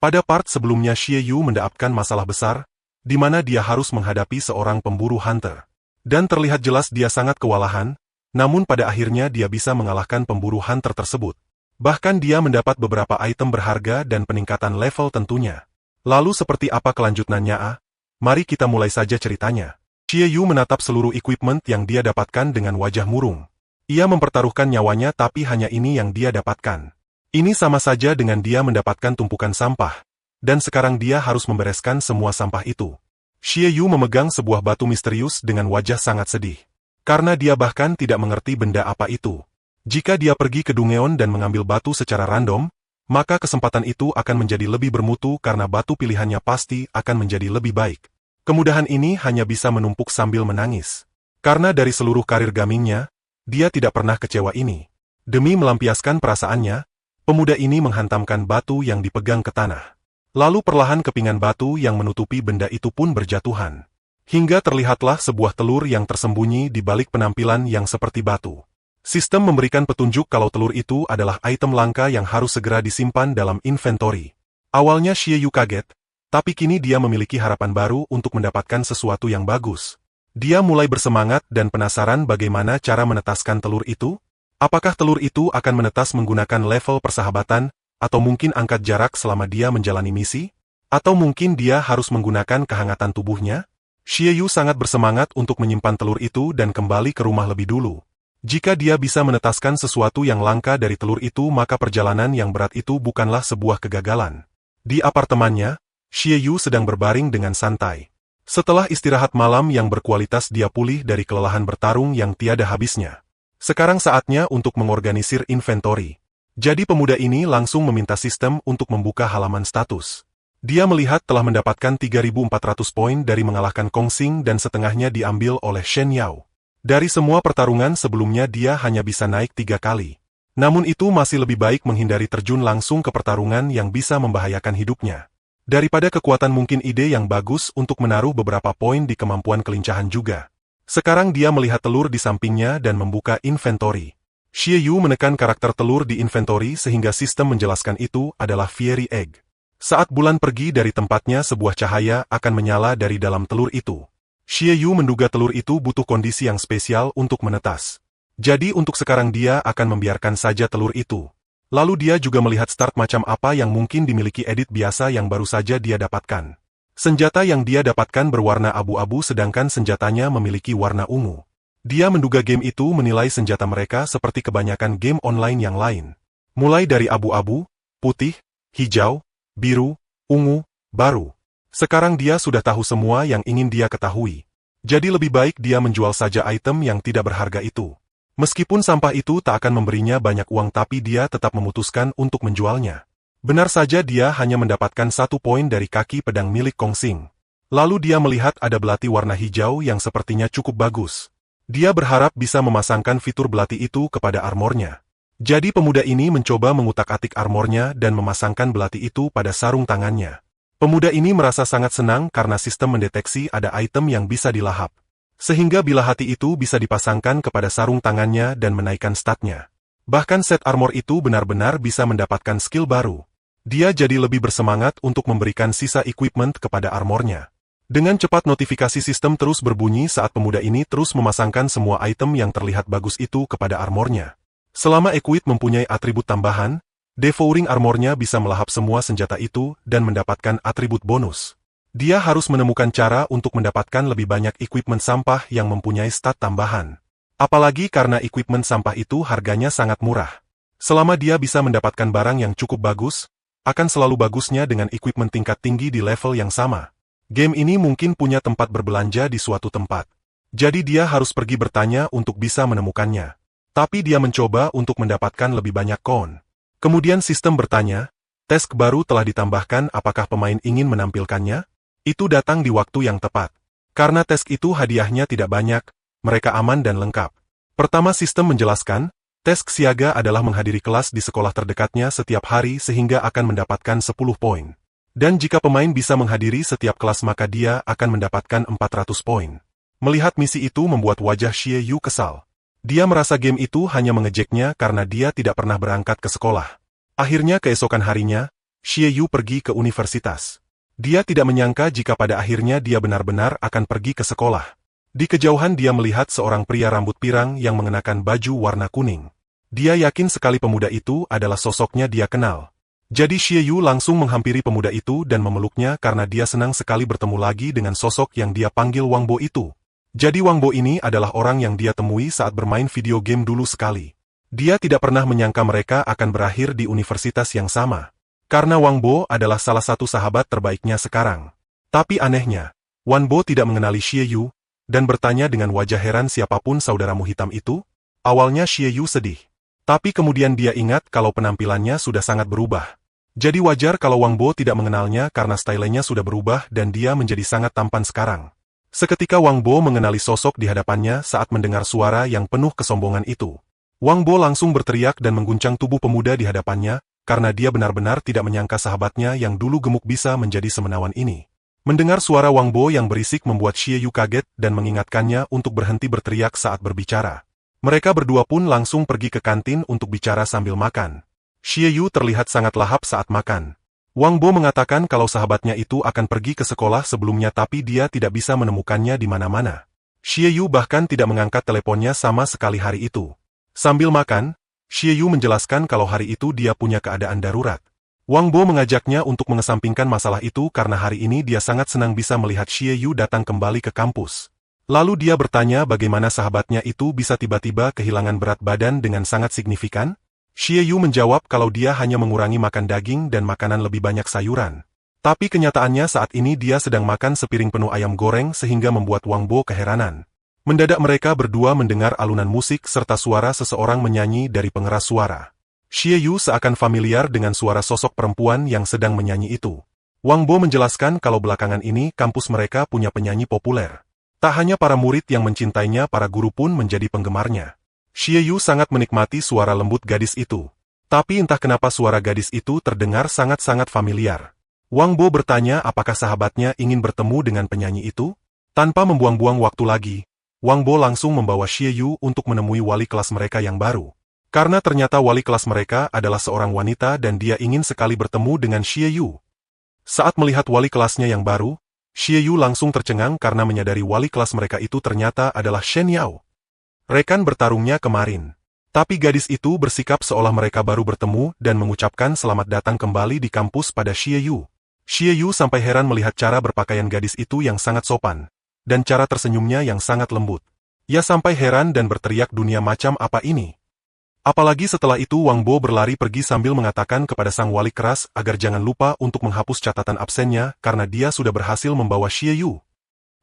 Pada part sebelumnya Xie Yu mendapatkan masalah besar, di mana dia harus menghadapi seorang pemburu hunter. Dan terlihat jelas dia sangat kewalahan, namun pada akhirnya dia bisa mengalahkan pemburu hunter tersebut. Bahkan dia mendapat beberapa item berharga dan peningkatan level tentunya. Lalu seperti apa kelanjutannya? Mari kita mulai saja ceritanya. Xie Yu menatap seluruh equipment yang dia dapatkan dengan wajah murung. Ia mempertaruhkan nyawanya tapi hanya ini yang dia dapatkan. Ini sama saja dengan dia mendapatkan tumpukan sampah, dan sekarang dia harus membereskan semua sampah itu. Xie Yu memegang sebuah batu misterius dengan wajah sangat sedih. Karena dia bahkan tidak mengerti benda apa itu. Jika dia pergi ke Dungeon dan mengambil batu secara random, maka kesempatan itu akan menjadi lebih bermutu karena batu pilihannya pasti akan menjadi lebih baik. Kemudahan ini hanya bisa menumpuk sambil menangis. Karena dari seluruh karir gamingnya, dia tidak pernah kecewa ini. Demi melampiaskan perasaannya, pemuda ini menghantamkan batu yang dipegang ke tanah. Lalu perlahan kepingan batu yang menutupi benda itu pun berjatuhan. Hingga terlihatlah sebuah telur yang tersembunyi di balik penampilan yang seperti batu. Sistem memberikan petunjuk kalau telur itu adalah item langka yang harus segera disimpan dalam inventory. Awalnya Xie Yu kaget, tapi kini dia memiliki harapan baru untuk mendapatkan sesuatu yang bagus. Dia mulai bersemangat dan penasaran bagaimana cara menetaskan telur itu. Apakah telur itu akan menetas menggunakan level persahabatan, atau mungkin angkat jarak selama dia menjalani misi? Atau mungkin dia harus menggunakan kehangatan tubuhnya? Xie Yu sangat bersemangat untuk menyimpan telur itu dan kembali ke rumah lebih dulu. Jika dia bisa menetaskan sesuatu yang langka dari telur itu maka perjalanan yang berat itu bukanlah sebuah kegagalan. Di apartemennya, Xie Yu sedang berbaring dengan santai. Setelah istirahat malam yang berkualitas dia pulih dari kelelahan bertarung yang tiada habisnya. Sekarang saatnya untuk mengorganisir inventory. Jadi pemuda ini langsung meminta sistem untuk membuka halaman status. Dia melihat telah mendapatkan 3.400 poin dari mengalahkan Kong Xing dan setengahnya diambil oleh Shen Yao. Dari semua pertarungan sebelumnya dia hanya bisa naik 3 kali. Namun itu masih lebih baik menghindari terjun langsung ke pertarungan yang bisa membahayakan hidupnya. Daripada kekuatan mungkin ide yang bagus untuk menaruh beberapa poin di kemampuan kelincahan juga. Sekarang dia melihat telur di sampingnya dan membuka inventory. Xie Yu menekan karakter telur di inventory sehingga sistem menjelaskan itu adalah Fiery Egg. Saat bulan pergi dari tempatnya sebuah cahaya akan menyala dari dalam telur itu. Xie Yu menduga telur itu butuh kondisi yang spesial untuk menetas. Jadi untuk sekarang dia akan membiarkan saja telur itu. Lalu dia juga melihat start macam apa yang mungkin dimiliki edit biasa yang baru saja dia dapatkan. Senjata yang dia dapatkan berwarna abu-abu sedangkan senjatanya memiliki warna ungu. Dia menduga game itu menilai senjata mereka seperti kebanyakan game online yang lain. Mulai dari abu-abu, putih, hijau, biru, ungu, baru. Sekarang dia sudah tahu semua yang ingin dia ketahui. Jadi lebih baik dia menjual saja item yang tidak berharga itu. Meskipun sampah itu tak akan memberinya banyak uang tapi dia tetap memutuskan untuk menjualnya. Benar saja dia hanya mendapatkan 1 poin dari kaki pedang milik Kong Xing. Lalu dia melihat ada belati warna hijau yang sepertinya cukup bagus. Dia berharap bisa memasangkan fitur belati itu kepada armornya. Jadi pemuda ini mencoba mengutak-atik armornya dan memasangkan belati itu pada sarung tangannya. Pemuda ini merasa sangat senang karena sistem mendeteksi ada item yang bisa dilahap. Sehingga bila hati itu bisa dipasangkan kepada sarung tangannya dan menaikkan statnya. Bahkan set armor itu benar-benar bisa mendapatkan skill baru. Dia jadi lebih bersemangat untuk memberikan sisa equipment kepada armornya. Dengan cepat notifikasi sistem terus berbunyi saat pemuda ini terus memasangkan semua item yang terlihat bagus itu kepada armornya. Selama equip mempunyai atribut tambahan, devouring armornya bisa melahap semua senjata itu dan mendapatkan atribut bonus. Dia harus menemukan cara untuk mendapatkan lebih banyak equipment sampah yang mempunyai stat tambahan. Apalagi karena equipment sampah itu harganya sangat murah. Selama dia bisa mendapatkan barang yang cukup bagus, akan selalu bagusnya dengan equipment tingkat tinggi di level yang sama. Game ini mungkin punya tempat berbelanja di suatu tempat. Jadi dia harus pergi bertanya untuk bisa menemukannya. Tapi dia mencoba untuk mendapatkan lebih banyak koin. Kemudian sistem bertanya, task baru telah ditambahkan apakah pemain ingin menampilkannya? Itu datang di waktu yang tepat. Karena task itu hadiahnya tidak banyak, mereka aman dan lengkap. Pertama sistem menjelaskan, task siaga adalah menghadiri kelas di sekolah terdekatnya setiap hari sehingga akan mendapatkan 10 poin. Dan jika pemain bisa menghadiri setiap kelas maka dia akan mendapatkan 400 poin. Melihat misi itu membuat wajah Xie Yu kesal. Dia merasa game itu hanya mengejeknya karena dia tidak pernah berangkat ke sekolah. Akhirnya keesokan harinya, Xie Yu pergi ke universitas. Dia tidak menyangka jika pada akhirnya dia benar-benar akan pergi ke sekolah. Di kejauhan dia melihat seorang pria rambut pirang yang mengenakan baju warna kuning. Dia yakin sekali pemuda itu adalah sosoknya dia kenal. Jadi Xie Yu langsung menghampiri pemuda itu dan memeluknya karena dia senang sekali bertemu lagi dengan sosok yang dia panggil Wang Bo itu. Jadi Wang Bo ini adalah orang yang dia temui saat bermain video game dulu sekali. Dia tidak pernah menyangka mereka akan berakhir di universitas yang sama. Karena Wang Bo adalah salah satu sahabat terbaiknya sekarang. Tapi anehnya, Wang Bo tidak mengenali Xie Yu, dan bertanya dengan wajah heran siapapun saudaramu hitam itu. Awalnya Xie Yu sedih. Tapi kemudian dia ingat kalau penampilannya sudah sangat berubah. Jadi wajar kalau Wang Bo tidak mengenalnya karena stylenya sudah berubah dan dia menjadi sangat tampan sekarang. Seketika Wang Bo mengenali sosok di hadapannya saat mendengar suara yang penuh kesombongan itu. Wang Bo langsung berteriak dan mengguncang tubuh pemuda di hadapannya, karena dia benar-benar tidak menyangka sahabatnya yang dulu gemuk bisa menjadi semenawan ini. Mendengar suara Wang Bo yang berisik membuat Xie Yu kaget dan mengingatkannya untuk berhenti berteriak saat berbicara. Mereka berdua pun langsung pergi ke kantin untuk bicara sambil makan. Xie Yu terlihat sangat lahap saat makan. Wang Bo mengatakan kalau sahabatnya itu akan pergi ke sekolah sebelumnya tapi dia tidak bisa menemukannya di mana-mana. Xie Yu bahkan tidak mengangkat teleponnya sama sekali hari itu. Sambil makan, Xie Yu menjelaskan kalau hari itu dia punya keadaan darurat. Wang Bo mengajaknya untuk mengesampingkan masalah itu karena hari ini dia sangat senang bisa melihat Xie Yu datang kembali ke kampus. Lalu dia bertanya bagaimana sahabatnya itu bisa tiba-tiba kehilangan berat badan dengan sangat signifikan. Xie Yu menjawab kalau dia hanya mengurangi makan daging dan makanan lebih banyak sayuran. Tapi kenyataannya saat ini dia sedang makan sepiring penuh ayam goreng sehingga membuat Wang Bo keheranan. Mendadak mereka berdua mendengar alunan musik serta suara seseorang menyanyi dari pengeras suara. Xie Yu seakan familiar dengan suara sosok perempuan yang sedang menyanyi itu. Wang Bo menjelaskan kalau belakangan ini kampus mereka punya penyanyi populer. Tak hanya para murid yang mencintainya, para guru pun menjadi penggemarnya. Xie Yu sangat menikmati suara lembut gadis itu. Tapi entah kenapa suara gadis itu terdengar sangat-sangat familiar. Wang Bo bertanya apakah sahabatnya ingin bertemu dengan penyanyi itu? Tanpa membuang-buang waktu lagi, Wang Bo langsung membawa Xie Yu untuk menemui wali kelas mereka yang baru. Karena ternyata wali kelas mereka adalah seorang wanita dan dia ingin sekali bertemu dengan Xie Yu. Saat melihat wali kelasnya yang baru, Xie Yu langsung tercengang karena menyadari wali kelas mereka itu ternyata adalah Shen Yao. Rekan bertarungnya kemarin. Tapi gadis itu bersikap seolah mereka baru bertemu dan mengucapkan selamat datang kembali di kampus pada Xie Yu. Xie Yu sampai heran melihat cara berpakaian gadis itu yang sangat sopan. Dan cara tersenyumnya yang sangat lembut. Ia sampai heran dan berteriak dunia macam apa ini. Apalagi setelah itu Wang Bo berlari pergi sambil mengatakan kepada sang wali keras agar jangan lupa untuk menghapus catatan absennya karena dia sudah berhasil membawa Xie Yu.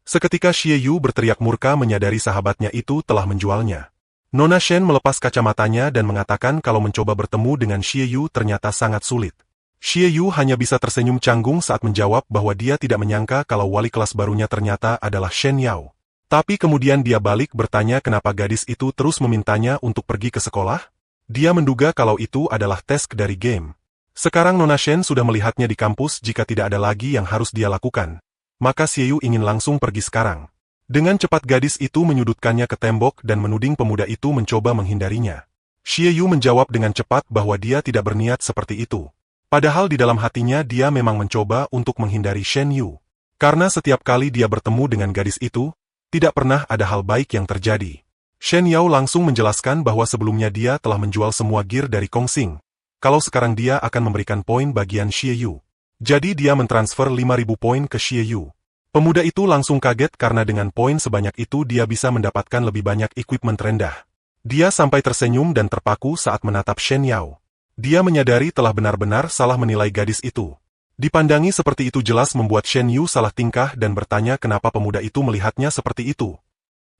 Seketika Xie Yu berteriak murka menyadari sahabatnya itu telah menjualnya. Nona Shen melepas kacamatanya dan mengatakan kalau mencoba bertemu dengan Xie Yu ternyata sangat sulit. Xie Yu hanya bisa tersenyum canggung saat menjawab bahwa dia tidak menyangka kalau wali kelas barunya ternyata adalah Shen Yao. Tapi kemudian dia balik bertanya kenapa gadis itu terus memintanya untuk pergi ke sekolah. Dia menduga kalau itu adalah tes dari game. Sekarang Nona Shen sudah melihatnya di kampus jika tidak ada lagi yang harus dia lakukan. Maka Xie Yu ingin langsung pergi sekarang. Dengan cepat gadis itu menyudutkannya ke tembok dan menuding pemuda itu mencoba menghindarinya. Xie Yu menjawab dengan cepat bahwa dia tidak berniat seperti itu. Padahal di dalam hatinya dia memang mencoba untuk menghindari Shen Yu. Karena setiap kali dia bertemu dengan gadis itu, tidak pernah ada hal baik yang terjadi. Shen Yao langsung menjelaskan bahwa sebelumnya dia telah menjual semua gear dari Kong Xing. Kalau sekarang dia akan memberikan poin bagian Xie Yu. Jadi dia mentransfer 5.000 poin ke Xie Yu. Pemuda itu langsung kaget karena dengan poin sebanyak itu dia bisa mendapatkan lebih banyak equipment rendah. Dia sampai tersenyum dan terpaku saat menatap Shen Yao. Dia menyadari telah benar-benar salah menilai gadis itu. Dipandangi seperti itu jelas membuat Shen Yu salah tingkah dan bertanya kenapa pemuda itu melihatnya seperti itu.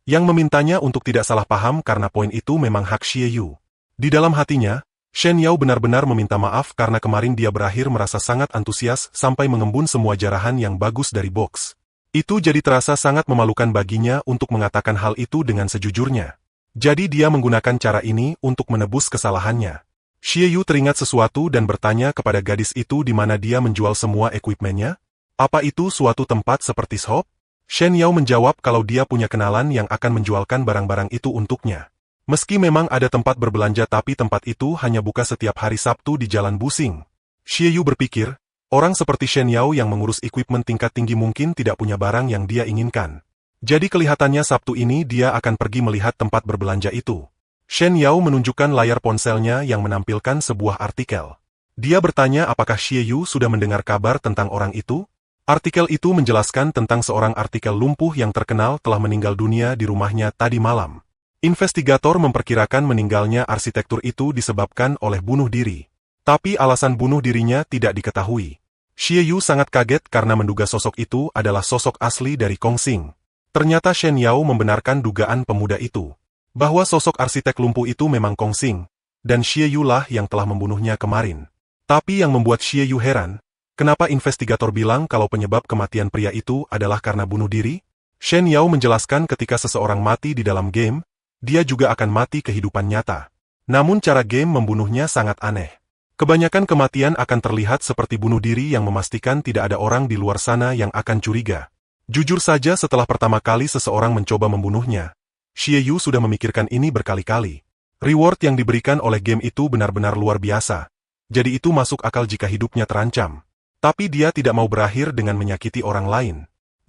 Yang memintanya untuk tidak salah paham karena poin itu memang hak Xie Yu. Di dalam hatinya, Shen Yao benar-benar meminta maaf karena kemarin dia berakhir merasa sangat antusias sampai mengembun semua jarahan yang bagus dari box. Itu jadi terasa sangat memalukan baginya untuk mengatakan hal itu dengan sejujurnya. Jadi dia menggunakan cara ini untuk menebus kesalahannya. Xie Yu teringat sesuatu dan bertanya kepada gadis itu di mana dia menjual semua equipmentnya. Apa itu suatu tempat seperti shop? Shen Yao menjawab kalau dia punya kenalan yang akan menjualkan barang-barang itu untuknya. Meski memang ada tempat berbelanja tapi tempat itu hanya buka setiap hari Sabtu di Jalan Busing. Xie Yu berpikir, orang seperti Shen Yao yang mengurus equipment tingkat tinggi mungkin tidak punya barang yang dia inginkan. Jadi kelihatannya Sabtu ini dia akan pergi melihat tempat berbelanja itu. Shen Yao menunjukkan layar ponselnya yang menampilkan sebuah artikel. Dia bertanya apakah Xie Yu sudah mendengar kabar tentang orang itu? Artikel itu menjelaskan tentang seorang artikel lumpuh yang terkenal telah meninggal dunia di rumahnya tadi malam. Investigator memperkirakan meninggalnya arsitektur itu disebabkan oleh bunuh diri. Tapi alasan bunuh dirinya tidak diketahui. Xie Yu sangat kaget karena menduga sosok itu adalah sosok asli dari Kongsing. Ternyata Shen Yao membenarkan dugaan pemuda itu. Bahwa sosok arsitek lumpuh itu memang Kongsing, dan Xie Yu lah yang telah membunuhnya kemarin. Tapi yang membuat Xie Yu heran, kenapa investigator bilang kalau penyebab kematian pria itu adalah karena bunuh diri? Shen Yao menjelaskan ketika seseorang mati di dalam game, dia juga akan mati kehidupan nyata. Namun cara game membunuhnya sangat aneh. Kebanyakan kematian akan terlihat seperti bunuh diri yang memastikan tidak ada orang di luar sana yang akan curiga. Jujur saja setelah pertama kali seseorang mencoba membunuhnya, Xie Yu sudah memikirkan ini berkali-kali. Reward yang diberikan oleh game itu benar-benar luar biasa. Jadi itu masuk akal jika hidupnya terancam. Tapi dia tidak mau berakhir dengan menyakiti orang lain.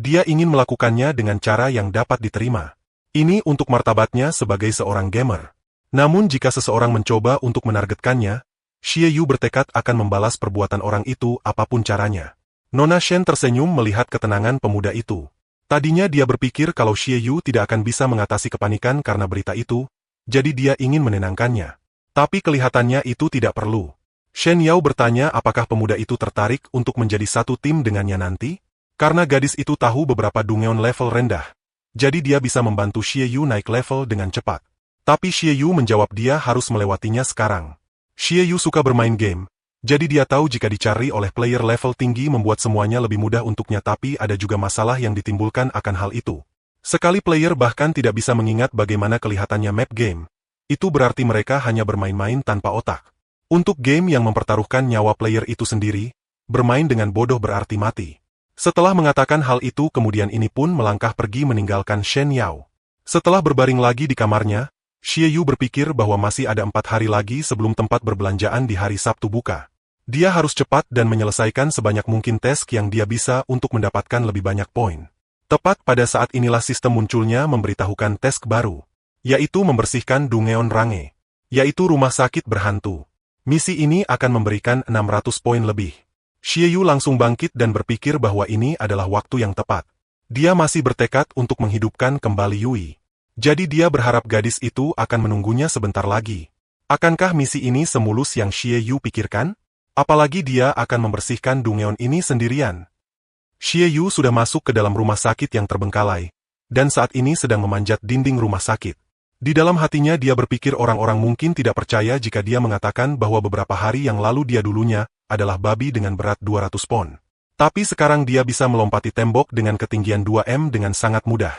Dia ingin melakukannya dengan cara yang dapat diterima. Ini untuk martabatnya sebagai seorang gamer. Namun jika seseorang mencoba untuk menargetkannya, Xie Yu bertekad akan membalas perbuatan orang itu apapun caranya. Nona Shen tersenyum melihat ketenangan pemuda itu. Tadinya dia berpikir kalau Xie Yu tidak akan bisa mengatasi kepanikan karena berita itu, jadi dia ingin menenangkannya. Tapi kelihatannya itu tidak perlu. Shen Yao bertanya apakah pemuda itu tertarik untuk menjadi satu tim dengannya nanti? Karena gadis itu tahu beberapa dungeon level rendah. Jadi dia bisa membantu Xie Yu naik level dengan cepat. Tapi Xie Yu menjawab dia harus melewatinya sekarang. Xie Yu suka bermain game, jadi dia tahu jika dicari oleh player level tinggi membuat semuanya lebih mudah untuknya, tapi ada juga masalah yang ditimbulkan akan hal itu. Sekali player bahkan tidak bisa mengingat bagaimana kelihatannya map game, itu berarti mereka hanya bermain-main tanpa otak. Untuk game yang mempertaruhkan nyawa player itu sendiri, bermain dengan bodoh berarti mati. Setelah mengatakan hal itu kemudian ini pun melangkah pergi meninggalkan Shen Yao. Setelah berbaring lagi di kamarnya, Xie Yu berpikir bahwa masih ada 4 hari lagi sebelum tempat berbelanjaan di hari Sabtu buka. Dia harus cepat dan menyelesaikan sebanyak mungkin task yang dia bisa untuk mendapatkan lebih banyak poin. Tepat pada saat inilah sistem munculnya memberitahukan task baru, yaitu membersihkan Dungeon Range, yaitu rumah sakit berhantu. Misi ini akan memberikan 600 poin lebih. Xie Yu langsung bangkit dan berpikir bahwa ini adalah waktu yang tepat. Dia masih bertekad untuk menghidupkan kembali Yui. Jadi dia berharap gadis itu akan menunggunya sebentar lagi. Akankah misi ini semulus yang Xie Yu pikirkan? Apalagi dia akan membersihkan Dungeon ini sendirian. Xie Yu sudah masuk ke dalam rumah sakit yang terbengkalai, dan saat ini sedang memanjat dinding rumah sakit. Di dalam hatinya dia berpikir orang-orang mungkin tidak percaya jika dia mengatakan bahwa beberapa hari yang lalu dia dulunya adalah babi dengan berat 200 pon. Tapi sekarang dia bisa melompati tembok dengan ketinggian 2 m dengan sangat mudah.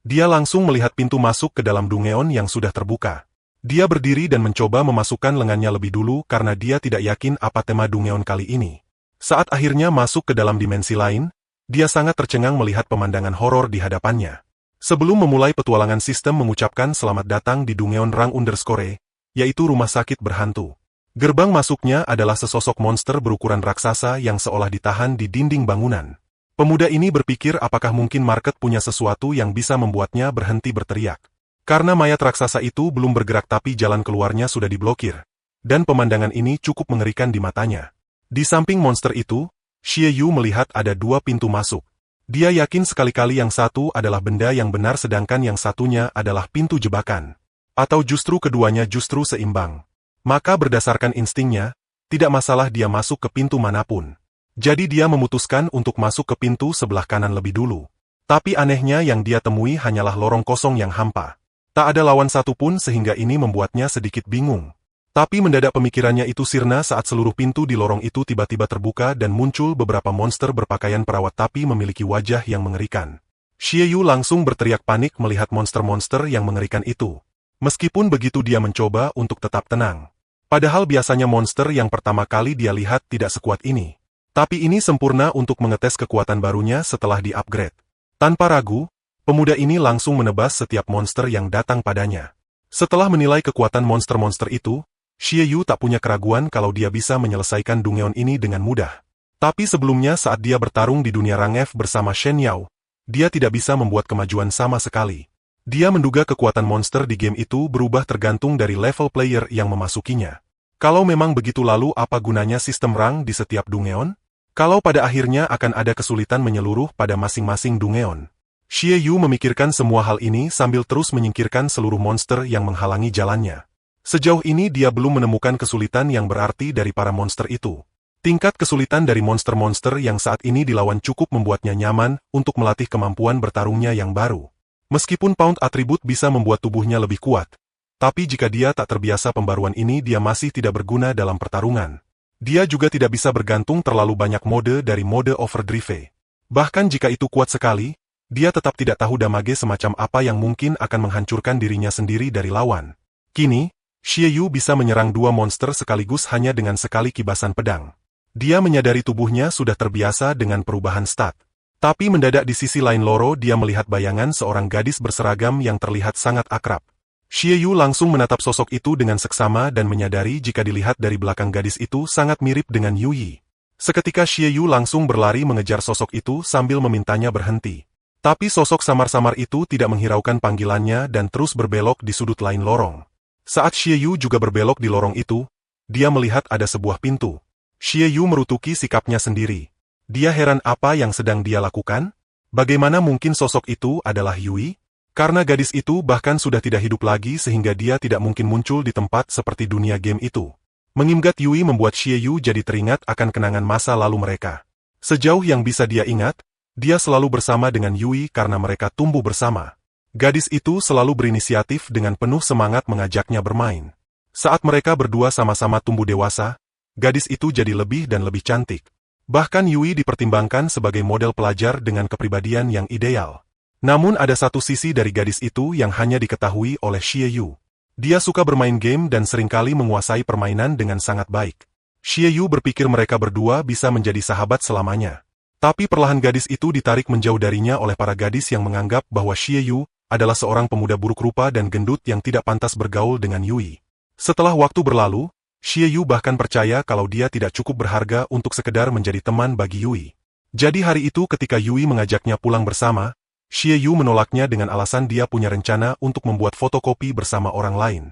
Dia langsung melihat pintu masuk ke dalam Dungeon yang sudah terbuka. Dia berdiri dan mencoba memasukkan lengannya lebih dulu karena dia tidak yakin apa tema Dungeon kali ini. Saat akhirnya masuk ke dalam dimensi lain, dia sangat tercengang melihat pemandangan horor di hadapannya. Sebelum memulai petualangan sistem mengucapkan selamat datang di Dungeon Rang Underscore, yaitu rumah sakit berhantu. Gerbang masuknya adalah sesosok monster berukuran raksasa yang seolah ditahan di dinding bangunan. Pemuda ini berpikir apakah mungkin market punya sesuatu yang bisa membuatnya berhenti berteriak. Karena mayat raksasa itu belum bergerak tapi jalan keluarnya sudah diblokir. Dan pemandangan ini cukup mengerikan di matanya. Di samping monster itu, Xie Yu melihat ada 2 pintu masuk. Dia yakin sekali-kali yang satu adalah benda yang benar sedangkan yang satunya adalah pintu jebakan. Atau justru keduanya justru seimbang. Maka berdasarkan instingnya, tidak masalah dia masuk ke pintu manapun. Jadi dia memutuskan untuk masuk ke pintu sebelah kanan lebih dulu. Tapi anehnya yang dia temui hanyalah lorong kosong yang hampa. Tak ada lawan satupun sehingga ini membuatnya sedikit bingung. Tapi mendadak pemikirannya itu sirna saat seluruh pintu di lorong itu tiba-tiba terbuka dan muncul beberapa monster berpakaian perawat tapi memiliki wajah yang mengerikan. Xie Yu langsung berteriak panik melihat monster-monster yang mengerikan itu. Meskipun begitu dia mencoba untuk tetap tenang. Padahal biasanya monster yang pertama kali dia lihat tidak sekuat ini. Tapi ini sempurna untuk mengetes kekuatan barunya setelah di-upgrade. Tanpa ragu, pemuda ini langsung menebas setiap monster yang datang padanya. Setelah menilai kekuatan monster-monster itu, Xie Yu tak punya keraguan kalau dia bisa menyelesaikan Dungeon ini dengan mudah. Tapi sebelumnya saat dia bertarung di dunia Rang F bersama Shen Yao, dia tidak bisa membuat kemajuan sama sekali. Dia menduga kekuatan monster di game itu berubah tergantung dari level player yang memasukinya. Kalau memang begitu lalu apa gunanya sistem rang di setiap Dungeon? Kalau pada akhirnya akan ada kesulitan menyeluruh pada masing-masing Dungeon. Xie Yu memikirkan semua hal ini sambil terus menyingkirkan seluruh monster yang menghalangi jalannya. Sejauh ini dia belum menemukan kesulitan yang berarti dari para monster itu. Tingkat kesulitan dari monster-monster yang saat ini dilawan cukup membuatnya nyaman untuk melatih kemampuan bertarungnya yang baru. Meskipun pound atribut bisa membuat tubuhnya lebih kuat, tapi jika dia tak terbiasa pembaruan ini dia masih tidak berguna dalam pertarungan. Dia juga tidak bisa bergantung terlalu banyak mode dari mode overdrive. Bahkan jika itu kuat sekali, dia tetap tidak tahu damage semacam apa yang mungkin akan menghancurkan dirinya sendiri dari lawan. Kini, Xie Yu bisa menyerang dua monster sekaligus hanya dengan sekali kibasan pedang. Dia menyadari tubuhnya sudah terbiasa dengan perubahan stat. Tapi mendadak di sisi lain loro dia melihat bayangan seorang gadis berseragam yang terlihat sangat akrab. Xie Yu langsung menatap sosok itu dengan seksama dan menyadari jika dilihat dari belakang gadis itu sangat mirip dengan Yu Yi. Seketika Xie Yu langsung berlari mengejar sosok itu sambil memintanya berhenti. Tapi sosok samar-samar itu tidak menghiraukan panggilannya dan terus berbelok di sudut lain lorong. Saat Xie Yu juga berbelok di lorong itu, dia melihat ada sebuah pintu. Xie Yu merutuki sikapnya sendiri. Dia heran apa yang sedang dia lakukan? Bagaimana mungkin sosok itu adalah Yui? Karena gadis itu bahkan sudah tidak hidup lagi sehingga dia tidak mungkin muncul di tempat seperti dunia game itu. Mengingat Yui membuat Xie Yu jadi teringat akan kenangan masa lalu mereka. Sejauh yang bisa dia ingat, dia selalu bersama dengan Yui karena mereka tumbuh bersama. Gadis itu selalu berinisiatif dengan penuh semangat mengajaknya bermain. Saat mereka berdua sama-sama tumbuh dewasa, gadis itu jadi lebih dan lebih cantik. Bahkan Yui dipertimbangkan sebagai model pelajar dengan kepribadian yang ideal. Namun ada satu sisi dari gadis itu yang hanya diketahui oleh Xie Yu. Dia suka bermain game dan seringkali menguasai permainan dengan sangat baik. Xie Yu berpikir mereka berdua bisa menjadi sahabat selamanya. Tapi perlahan gadis itu ditarik menjauh darinya oleh para gadis yang menganggap bahwa Xie Yu adalah seorang pemuda buruk rupa dan gendut yang tidak pantas bergaul dengan Yui. Setelah waktu berlalu, Xie Yu bahkan percaya kalau dia tidak cukup berharga untuk sekedar menjadi teman bagi Yui. Jadi hari itu ketika Yui mengajaknya pulang bersama, Xie Yu menolaknya dengan alasan dia punya rencana untuk membuat fotokopi bersama orang lain.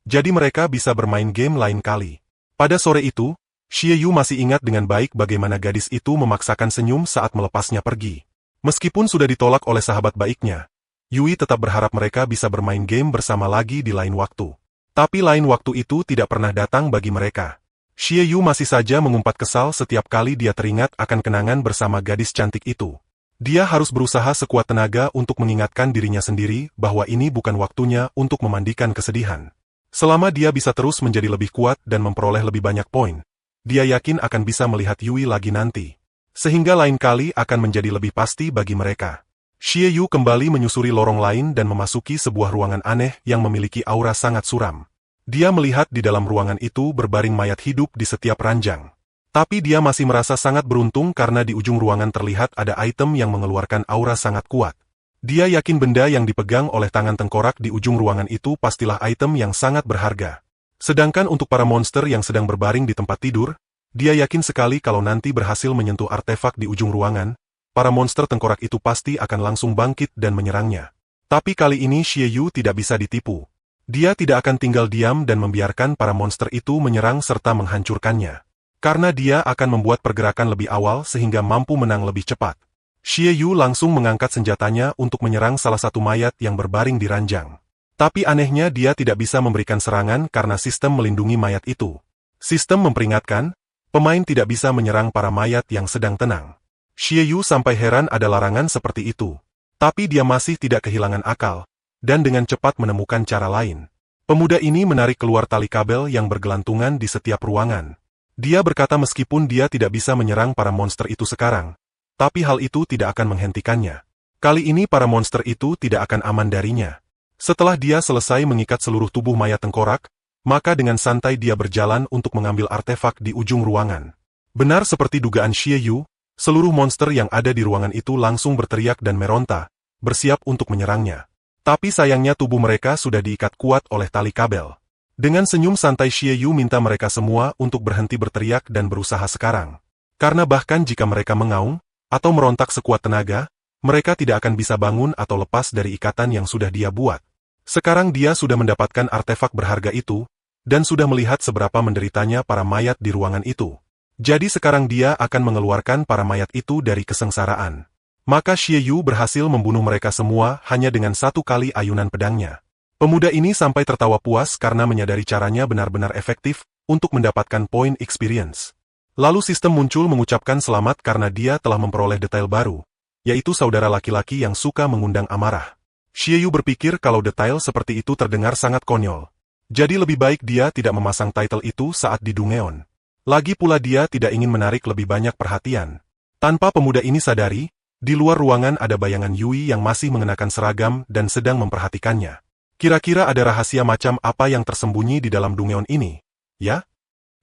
Jadi mereka bisa bermain game lain kali. Pada sore itu, Xie Yu masih ingat dengan baik bagaimana gadis itu memaksakan senyum saat melepasnya pergi. Meskipun sudah ditolak oleh sahabat baiknya, Yui tetap berharap mereka bisa bermain game bersama lagi di lain waktu. Tapi lain waktu itu tidak pernah datang bagi mereka. Xie Yu masih saja mengumpat kesal setiap kali dia teringat akan kenangan bersama gadis cantik itu. Dia harus berusaha sekuat tenaga untuk mengingatkan dirinya sendiri bahwa ini bukan waktunya untuk memandikan kesedihan. Selama dia bisa terus menjadi lebih kuat dan memperoleh lebih banyak poin, dia yakin akan bisa melihat Yui lagi nanti. Sehingga lain kali akan menjadi lebih pasti bagi mereka. Xie Yu kembali menyusuri lorong lain dan memasuki sebuah ruangan aneh yang memiliki aura sangat suram. Dia melihat di dalam ruangan itu berbaring mayat hidup di setiap ranjang. Tapi dia masih merasa sangat beruntung karena di ujung ruangan terlihat ada item yang mengeluarkan aura sangat kuat. Dia yakin benda yang dipegang oleh tangan tengkorak di ujung ruangan itu pastilah item yang sangat berharga. Sedangkan untuk para monster yang sedang berbaring di tempat tidur, dia yakin sekali kalau nanti berhasil menyentuh artefak di ujung ruangan, para monster tengkorak itu pasti akan langsung bangkit dan menyerangnya. Tapi kali ini Xie Yu tidak bisa ditipu. Dia tidak akan tinggal diam dan membiarkan para monster itu menyerang serta menghancurkannya. Karena dia akan membuat pergerakan lebih awal sehingga mampu menang lebih cepat. Xie Yu langsung mengangkat senjatanya untuk menyerang salah satu mayat yang berbaring di ranjang. Tapi anehnya dia tidak bisa memberikan serangan karena sistem melindungi mayat itu. Sistem memperingatkan, pemain tidak bisa menyerang para mayat yang sedang tenang. Xie Yu sampai heran ada larangan seperti itu. Tapi dia masih tidak kehilangan akal, dan dengan cepat menemukan cara lain. Pemuda ini menarik keluar tali kabel yang bergelantungan di setiap ruangan. Dia berkata meskipun dia tidak bisa menyerang para monster itu sekarang, tapi hal itu tidak akan menghentikannya. Kali ini para monster itu tidak akan aman darinya. Setelah dia selesai mengikat seluruh tubuh mayat tengkorak, maka dengan santai dia berjalan untuk mengambil artefak di ujung ruangan. Benar seperti dugaan Xie Yu, seluruh monster yang ada di ruangan itu langsung berteriak dan meronta, bersiap untuk menyerangnya. Tapi sayangnya tubuh mereka sudah diikat kuat oleh tali kabel. Dengan senyum santai Xie Yu minta mereka semua untuk berhenti berteriak dan berusaha sekarang. Karena bahkan jika mereka mengaung, atau merontak sekuat tenaga, mereka tidak akan bisa bangun atau lepas dari ikatan yang sudah dia buat. Sekarang dia sudah mendapatkan artefak berharga itu, dan sudah melihat seberapa menderitanya para mayat di ruangan itu. Jadi sekarang dia akan mengeluarkan para mayat itu dari kesengsaraan. Maka Xie Yu berhasil membunuh mereka semua hanya dengan satu kali ayunan pedangnya. Pemuda ini sampai tertawa puas karena menyadari caranya benar-benar efektif untuk mendapatkan poin experience. Lalu sistem muncul mengucapkan selamat karena dia telah memperoleh detail baru, yaitu saudara laki-laki yang suka mengundang amarah. Xie Yu berpikir kalau detail seperti itu terdengar sangat konyol. Jadi lebih baik dia tidak memasang title itu saat di Dungeon. Lagi pula dia tidak ingin menarik lebih banyak perhatian. Tanpa pemuda ini sadari, di luar ruangan ada bayangan Yui yang masih mengenakan seragam dan sedang memperhatikannya. Kira-kira ada rahasia macam apa yang tersembunyi di dalam Dungeon ini, ya?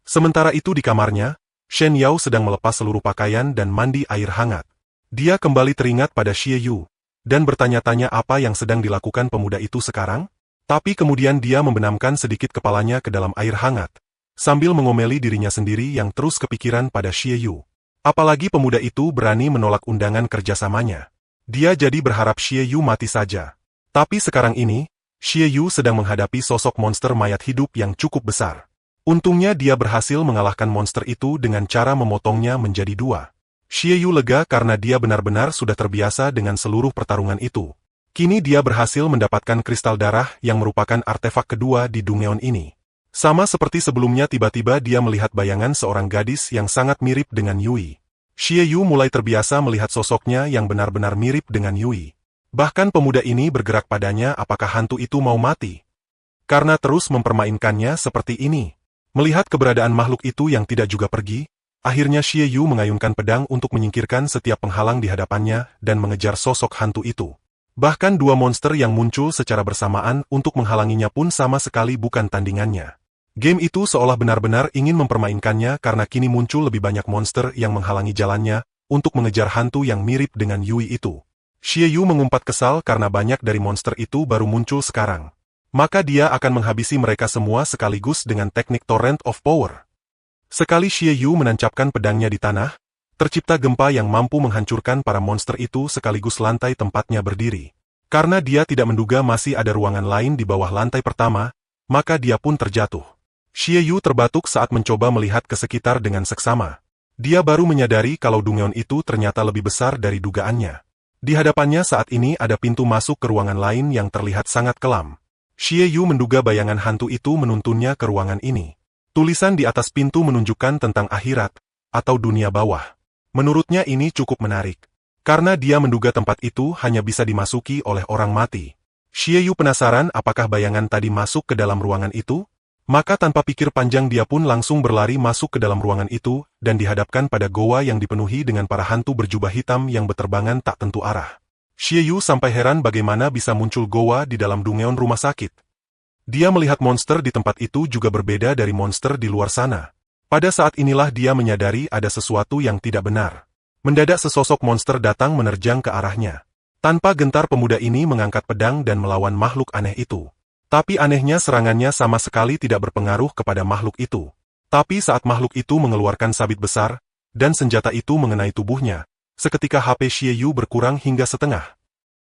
Sementara itu di kamarnya, Shen Yao sedang melepas seluruh pakaian dan mandi air hangat. Dia kembali teringat pada Xie Yu, dan bertanya-tanya apa yang sedang dilakukan pemuda itu sekarang? Tapi kemudian dia membenamkan sedikit kepalanya ke dalam air hangat, sambil mengomeli dirinya sendiri yang terus kepikiran pada Xie Yu. Apalagi pemuda itu berani menolak undangan kerjasamanya. Dia jadi berharap Xie Yu mati saja. Tapi sekarang ini, Xie Yu sedang menghadapi sosok monster mayat hidup yang cukup besar. Untungnya dia berhasil mengalahkan monster itu dengan cara memotongnya menjadi dua. Xie Yu lega karena dia benar-benar sudah terbiasa dengan seluruh pertarungan itu. Kini dia berhasil mendapatkan kristal darah yang merupakan artefak kedua di Dungeon ini. Sama seperti sebelumnya tiba-tiba dia melihat bayangan seorang gadis yang sangat mirip dengan Yui. Xie Yu mulai terbiasa melihat sosoknya yang benar-benar mirip dengan Yui. Bahkan pemuda ini bergerak padanya apakah hantu itu mau mati. Karena terus mempermainkannya seperti ini. Melihat keberadaan makhluk itu yang tidak juga pergi, akhirnya Xie Yu mengayunkan pedang untuk menyingkirkan setiap penghalang di hadapannya dan mengejar sosok hantu itu. Bahkan dua monster yang muncul secara bersamaan untuk menghalanginya pun sama sekali bukan tandingannya. Game itu seolah benar-benar ingin mempermainkannya karena kini muncul lebih banyak monster yang menghalangi jalannya untuk mengejar hantu yang mirip dengan Yui itu. Xie Yu mengumpat kesal karena banyak dari monster itu baru muncul sekarang. Maka dia akan menghabisi mereka semua sekaligus dengan teknik Torrent of Power. Sekali Xie Yu menancapkan pedangnya di tanah, tercipta gempa yang mampu menghancurkan para monster itu sekaligus lantai tempatnya berdiri. Karena dia tidak menduga masih ada ruangan lain di bawah lantai pertama, maka dia pun terjatuh. Xie Yu terbatuk saat mencoba melihat ke sekitar dengan seksama. Dia baru menyadari kalau Dungeon itu ternyata lebih besar dari dugaannya. Di hadapannya saat ini ada pintu masuk ke ruangan lain yang terlihat sangat kelam. Xie Yu menduga bayangan hantu itu menuntunnya ke ruangan ini. Tulisan di atas pintu menunjukkan tentang akhirat, atau dunia bawah. Menurutnya ini cukup menarik. Karena dia menduga tempat itu hanya bisa dimasuki oleh orang mati. Xie Yu penasaran apakah bayangan tadi masuk ke dalam ruangan itu? Maka tanpa pikir panjang dia pun langsung berlari masuk ke dalam ruangan itu, dan dihadapkan pada goa yang dipenuhi dengan para hantu berjubah hitam yang berterbangan tak tentu arah. Xie Yu sampai heran bagaimana bisa muncul goa di dalam Dungeon rumah sakit. Dia melihat monster di tempat itu juga berbeda dari monster di luar sana. Pada saat inilah dia menyadari ada sesuatu yang tidak benar. Mendadak sesosok monster datang menerjang ke arahnya. Tanpa gentar pemuda ini mengangkat pedang dan melawan makhluk aneh itu. Tapi anehnya serangannya sama sekali tidak berpengaruh kepada makhluk itu. Tapi saat makhluk itu mengeluarkan sabit besar, dan senjata itu mengenai tubuhnya, seketika HP Xie Yu berkurang hingga setengah.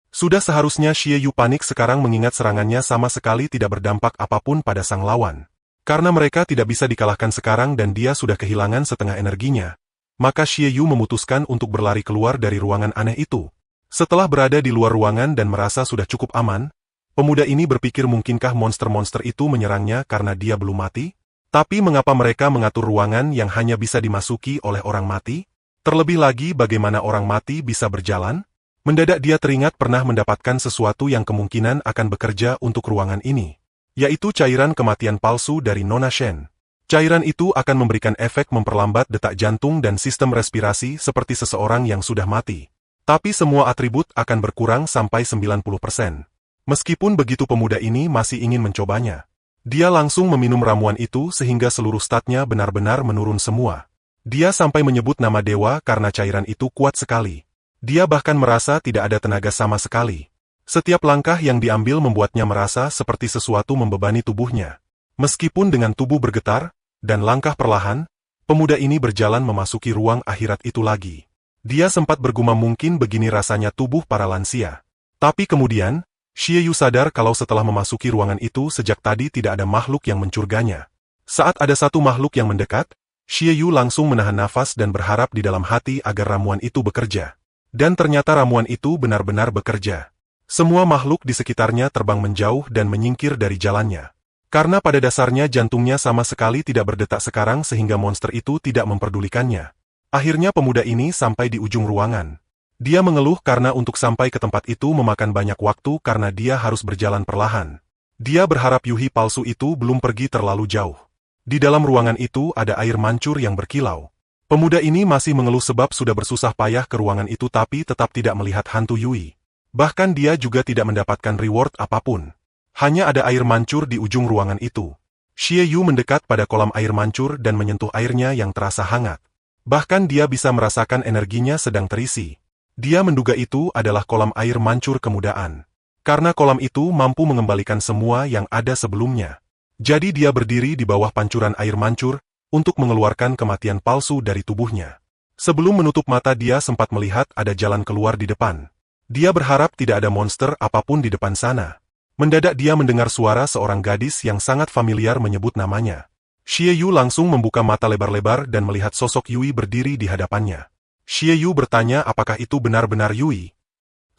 Sudah seharusnya Xie Yu panik sekarang mengingat serangannya sama sekali tidak berdampak apapun pada sang lawan. Karena mereka tidak bisa dikalahkan sekarang dan dia sudah kehilangan setengah energinya, maka Xie Yu memutuskan untuk berlari keluar dari ruangan aneh itu. Setelah berada di luar ruangan dan merasa sudah cukup aman, pemuda ini berpikir mungkinkah monster-monster itu menyerangnya karena dia belum mati? Tapi mengapa mereka mengatur ruangan yang hanya bisa dimasuki oleh orang mati? Terlebih lagi bagaimana orang mati bisa berjalan? Mendadak dia teringat pernah mendapatkan sesuatu yang kemungkinan akan bekerja untuk ruangan ini, yaitu cairan kematian palsu dari Nona Shen. Cairan itu akan memberikan efek memperlambat detak jantung dan sistem respirasi seperti seseorang yang sudah mati. Tapi semua atribut akan berkurang sampai 90%. Meskipun begitu pemuda ini masih ingin mencobanya. Dia langsung meminum ramuan itu sehingga seluruh statnya benar-benar menurun semua. Dia sampai menyebut nama dewa karena cairan itu kuat sekali. Dia bahkan merasa tidak ada tenaga sama sekali. Setiap langkah yang diambil membuatnya merasa seperti sesuatu membebani tubuhnya. Meskipun dengan tubuh bergetar, dan langkah perlahan, pemuda ini berjalan memasuki ruang akhirat itu lagi. Dia sempat bergumam mungkin begini rasanya tubuh para lansia. Tapi kemudian, Xie Yu sadar kalau setelah memasuki ruangan itu sejak tadi tidak ada makhluk yang mencuriganya. Saat ada satu makhluk yang mendekat, Xie Yu langsung menahan nafas dan berharap di dalam hati agar ramuan itu bekerja. Dan ternyata ramuan itu benar-benar bekerja. Semua makhluk di sekitarnya terbang menjauh dan menyingkir dari jalannya. Karena pada dasarnya jantungnya sama sekali tidak berdetak sekarang sehingga monster itu tidak memperdulikannya. Akhirnya pemuda ini sampai di ujung ruangan. Dia mengeluh karena untuk sampai ke tempat itu memakan banyak waktu karena dia harus berjalan perlahan. Dia berharap Yuhi palsu itu belum pergi terlalu jauh. Di dalam ruangan itu ada air mancur yang berkilau. Pemuda ini masih mengeluh sebab sudah bersusah payah ke ruangan itu tapi tetap tidak melihat hantu Yui. Bahkan dia juga tidak mendapatkan reward apapun. Hanya ada air mancur di ujung ruangan itu. Xie Yu mendekat pada kolam air mancur dan menyentuh airnya yang terasa hangat. Bahkan dia bisa merasakan energinya sedang terisi. Dia menduga itu adalah kolam air mancur kemudaan. Karena kolam itu mampu mengembalikan semua yang ada sebelumnya. Jadi dia berdiri di bawah pancuran air mancur untuk mengeluarkan kematian palsu dari tubuhnya. Sebelum menutup mata dia sempat melihat ada jalan keluar di depan. Dia berharap tidak ada monster apapun di depan sana. Mendadak dia mendengar suara seorang gadis yang sangat familiar menyebut namanya. Xie Yu langsung membuka mata lebar-lebar dan melihat sosok Yui berdiri di hadapannya. Xie Yu bertanya apakah itu benar-benar Yui.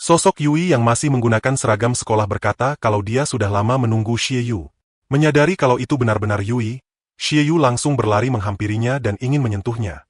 Sosok Yui yang masih menggunakan seragam sekolah berkata kalau dia sudah lama menunggu Xie Yu. Menyadari kalau itu benar-benar Yui, Xie Yu langsung berlari menghampirinya dan ingin menyentuhnya.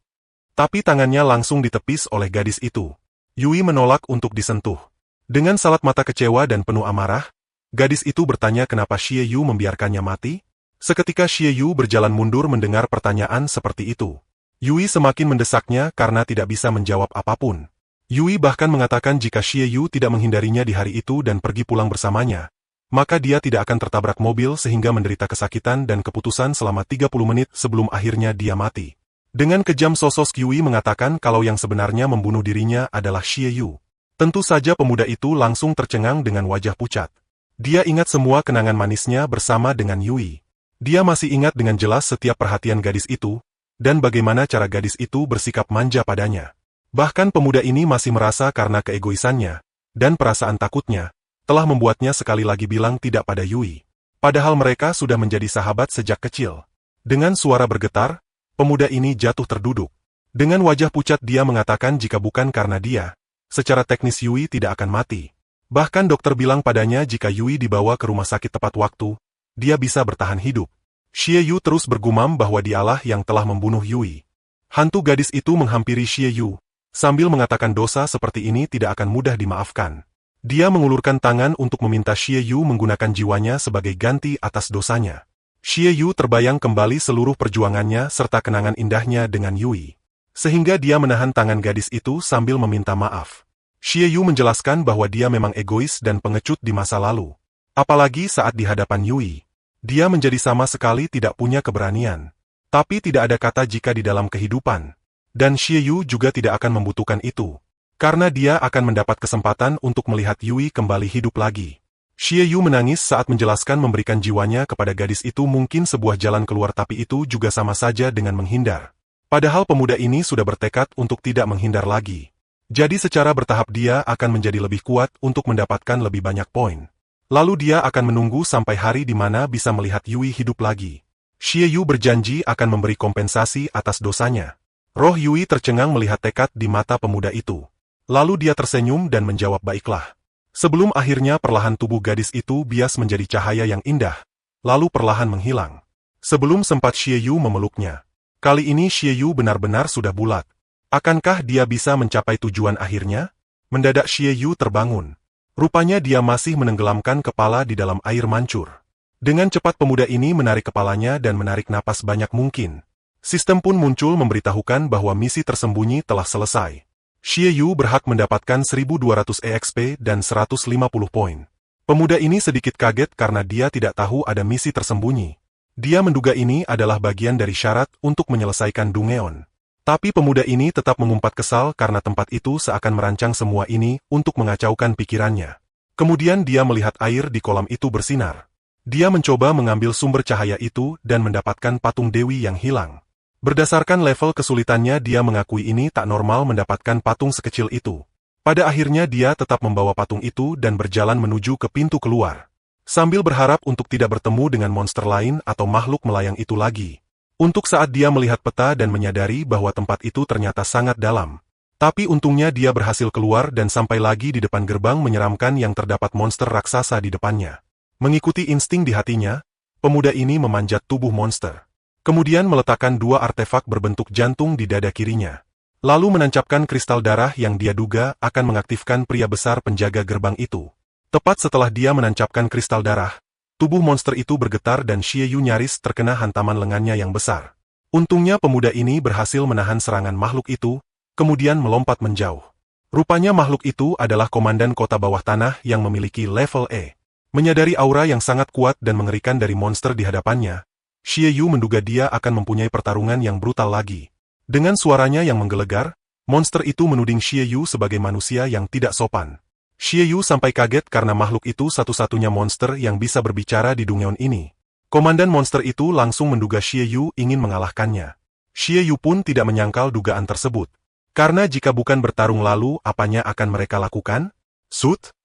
Tapi tangannya langsung ditepis oleh gadis itu. Yui menolak untuk disentuh. Dengan salat mata kecewa dan penuh amarah, gadis itu bertanya kenapa Xie Yu membiarkannya mati? Seketika Xie Yu berjalan mundur mendengar pertanyaan seperti itu. Yui semakin mendesaknya karena tidak bisa menjawab apapun. Yui bahkan mengatakan jika Xie Yu tidak menghindarinya di hari itu dan pergi pulang bersamanya, maka dia tidak akan tertabrak mobil sehingga menderita kesakitan dan keputusan selama 30 menit sebelum akhirnya dia mati. Dengan kejam sosok Yui mengatakan kalau yang sebenarnya membunuh dirinya adalah Xie Yu. Tentu saja pemuda itu langsung tercengang dengan wajah pucat. Dia ingat semua kenangan manisnya bersama dengan Yui. Dia masih ingat dengan jelas setiap perhatian gadis itu, dan bagaimana cara gadis itu bersikap manja padanya. Bahkan pemuda ini masih merasa karena keegoisannya, dan perasaan takutnya, telah membuatnya sekali lagi bilang tidak pada Yui. Padahal mereka sudah menjadi sahabat sejak kecil. Dengan suara bergetar, pemuda ini jatuh terduduk. Dengan wajah pucat dia mengatakan jika bukan karena dia, secara teknis Yui tidak akan mati. Bahkan dokter bilang padanya jika Yui dibawa ke rumah sakit tepat waktu, dia bisa bertahan hidup. Xie Yu terus bergumam bahwa dialah yang telah membunuh Yui. Hantu gadis itu menghampiri Xie Yu, sambil mengatakan dosa seperti ini tidak akan mudah dimaafkan. Dia mengulurkan tangan untuk meminta Xie Yu menggunakan jiwanya sebagai ganti atas dosanya. Xie Yu terbayang kembali seluruh perjuangannya serta kenangan indahnya dengan Yui. Sehingga dia menahan tangan gadis itu sambil meminta maaf. Xie Yu menjelaskan bahwa dia memang egois dan pengecut di masa lalu. Apalagi saat di hadapan Yui. Dia menjadi sama sekali tidak punya keberanian. Tapi tidak ada kata jika di dalam kehidupan. Dan Xie Yu juga tidak akan membutuhkan itu. Karena dia akan mendapat kesempatan untuk melihat Yui kembali hidup lagi. Xie Yu menangis saat menjelaskan memberikan jiwanya kepada gadis itu mungkin sebuah jalan keluar tapi itu juga sama saja dengan menghindar. Padahal pemuda ini sudah bertekad untuk tidak menghindar lagi. Jadi secara bertahap dia akan menjadi lebih kuat untuk mendapatkan lebih banyak poin. Lalu dia akan menunggu sampai hari di mana bisa melihat Yui hidup lagi. Xie Yu berjanji akan memberi kompensasi atas dosanya. Roh Yui tercengang melihat tekad di mata pemuda itu. Lalu dia tersenyum dan menjawab baiklah. Sebelum akhirnya perlahan tubuh gadis itu bias menjadi cahaya yang indah, lalu perlahan menghilang. Sebelum sempat Xie Yu memeluknya. Kali ini Xie Yu benar-benar sudah bulat. Akankah dia bisa mencapai tujuan akhirnya? Mendadak Xie Yu terbangun. Rupanya dia masih menenggelamkan kepala di dalam air mancur. Dengan cepat pemuda ini menarik kepalanya dan menarik napas banyak mungkin. Sistem pun muncul memberitahukan bahwa misi tersembunyi telah selesai. Xie Yu berhak mendapatkan 1200 EXP dan 150 poin. Pemuda ini sedikit kaget karena dia tidak tahu ada misi tersembunyi. Dia menduga ini adalah bagian dari syarat untuk menyelesaikan Dungeon. Tapi pemuda ini tetap mengumpat kesal karena tempat itu seakan merancang semua ini untuk mengacaukan pikirannya. Kemudian dia melihat air di kolam itu bersinar. Dia mencoba mengambil sumber cahaya itu dan mendapatkan patung dewi yang hilang. Berdasarkan level kesulitannya dia mengakui ini tak normal mendapatkan patung sekecil itu. Pada akhirnya dia tetap membawa patung itu dan berjalan menuju ke pintu keluar. Sambil berharap untuk tidak bertemu dengan monster lain atau makhluk melayang itu lagi. Untuk saat dia melihat peta dan menyadari bahwa tempat itu ternyata sangat dalam. Tapi untungnya dia berhasil keluar dan sampai lagi di depan gerbang menyeramkan yang terdapat monster raksasa di depannya. Mengikuti insting di hatinya, pemuda ini memanjat tubuh monster. Kemudian meletakkan 2 artefak berbentuk jantung di dada kirinya. Lalu menancapkan kristal darah yang dia duga akan mengaktifkan pria besar penjaga gerbang itu. Tepat setelah dia menancapkan kristal darah, tubuh monster itu bergetar dan Xie Yu nyaris terkena hantaman lengannya yang besar. Untungnya pemuda ini berhasil menahan serangan makhluk itu, kemudian melompat menjauh. Rupanya makhluk itu adalah komandan kota bawah tanah yang memiliki level E. Menyadari aura yang sangat kuat dan mengerikan dari monster di hadapannya, Xie Yu menduga dia akan mempunyai pertarungan yang brutal lagi. Dengan suaranya yang menggelegar, monster itu menuding Xie Yu sebagai manusia yang tidak sopan. Xie Yu sampai kaget karena makhluk itu satu-satunya monster yang bisa berbicara di Dungeon ini. Komandan monster itu langsung menduga Xie Yu ingin mengalahkannya. Xie Yu pun tidak menyangkal dugaan tersebut. Karena jika bukan bertarung lalu apanya akan mereka lakukan? Sut?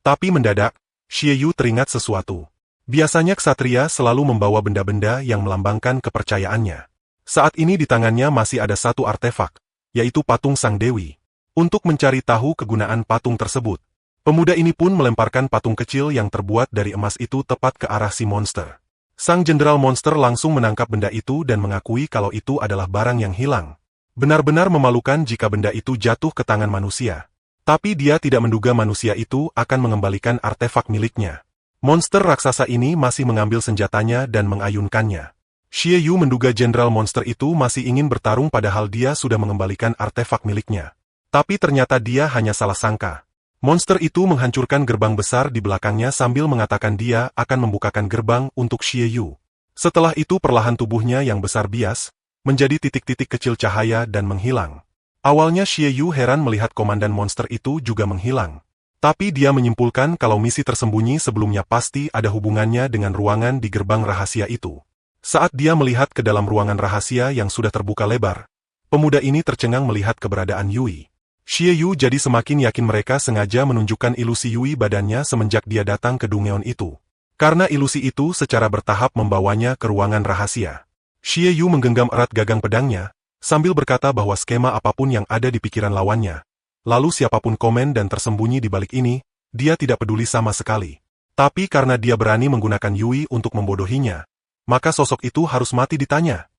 Tapi mendadak, Xie Yu teringat sesuatu. Biasanya ksatria selalu membawa benda-benda yang melambangkan kepercayaannya. Saat ini di tangannya masih ada 1 artefak, yaitu patung sang dewi. Untuk mencari tahu kegunaan patung tersebut, pemuda ini pun melemparkan patung kecil yang terbuat dari emas itu tepat ke arah si monster. Sang jenderal monster langsung menangkap benda itu dan mengakui kalau itu adalah barang yang hilang. Benar-benar memalukan jika benda itu jatuh ke tangan manusia. Tapi dia tidak menduga manusia itu akan mengembalikan artefak miliknya. Monster raksasa ini masih mengambil senjatanya dan mengayunkannya. Xie Yu menduga jenderal monster itu masih ingin bertarung padahal dia sudah mengembalikan artefak miliknya. Tapi ternyata dia hanya salah sangka. Monster itu menghancurkan gerbang besar di belakangnya sambil mengatakan dia akan membukakan gerbang untuk Xie Yu. Setelah itu perlahan tubuhnya yang besar bias, menjadi titik-titik kecil cahaya dan menghilang. Awalnya Xie Yu heran melihat komandan monster itu juga menghilang. Tapi dia menyimpulkan kalau misi tersembunyi sebelumnya pasti ada hubungannya dengan ruangan di gerbang rahasia itu. Saat dia melihat ke dalam ruangan rahasia yang sudah terbuka lebar, pemuda ini tercengang melihat keberadaan Yui. Xie Yu jadi semakin yakin mereka sengaja menunjukkan ilusi Yui badannya semenjak dia datang ke Dungeon itu. Karena ilusi itu secara bertahap membawanya ke ruangan rahasia. Xie Yu menggenggam erat gagang pedangnya, sambil berkata bahwa skema apapun yang ada di pikiran lawannya. Lalu siapapun komen dan tersembunyi di balik ini, dia tidak peduli sama sekali. Tapi karena dia berani menggunakan Yui untuk membodohinya, maka sosok itu harus mati ditanya.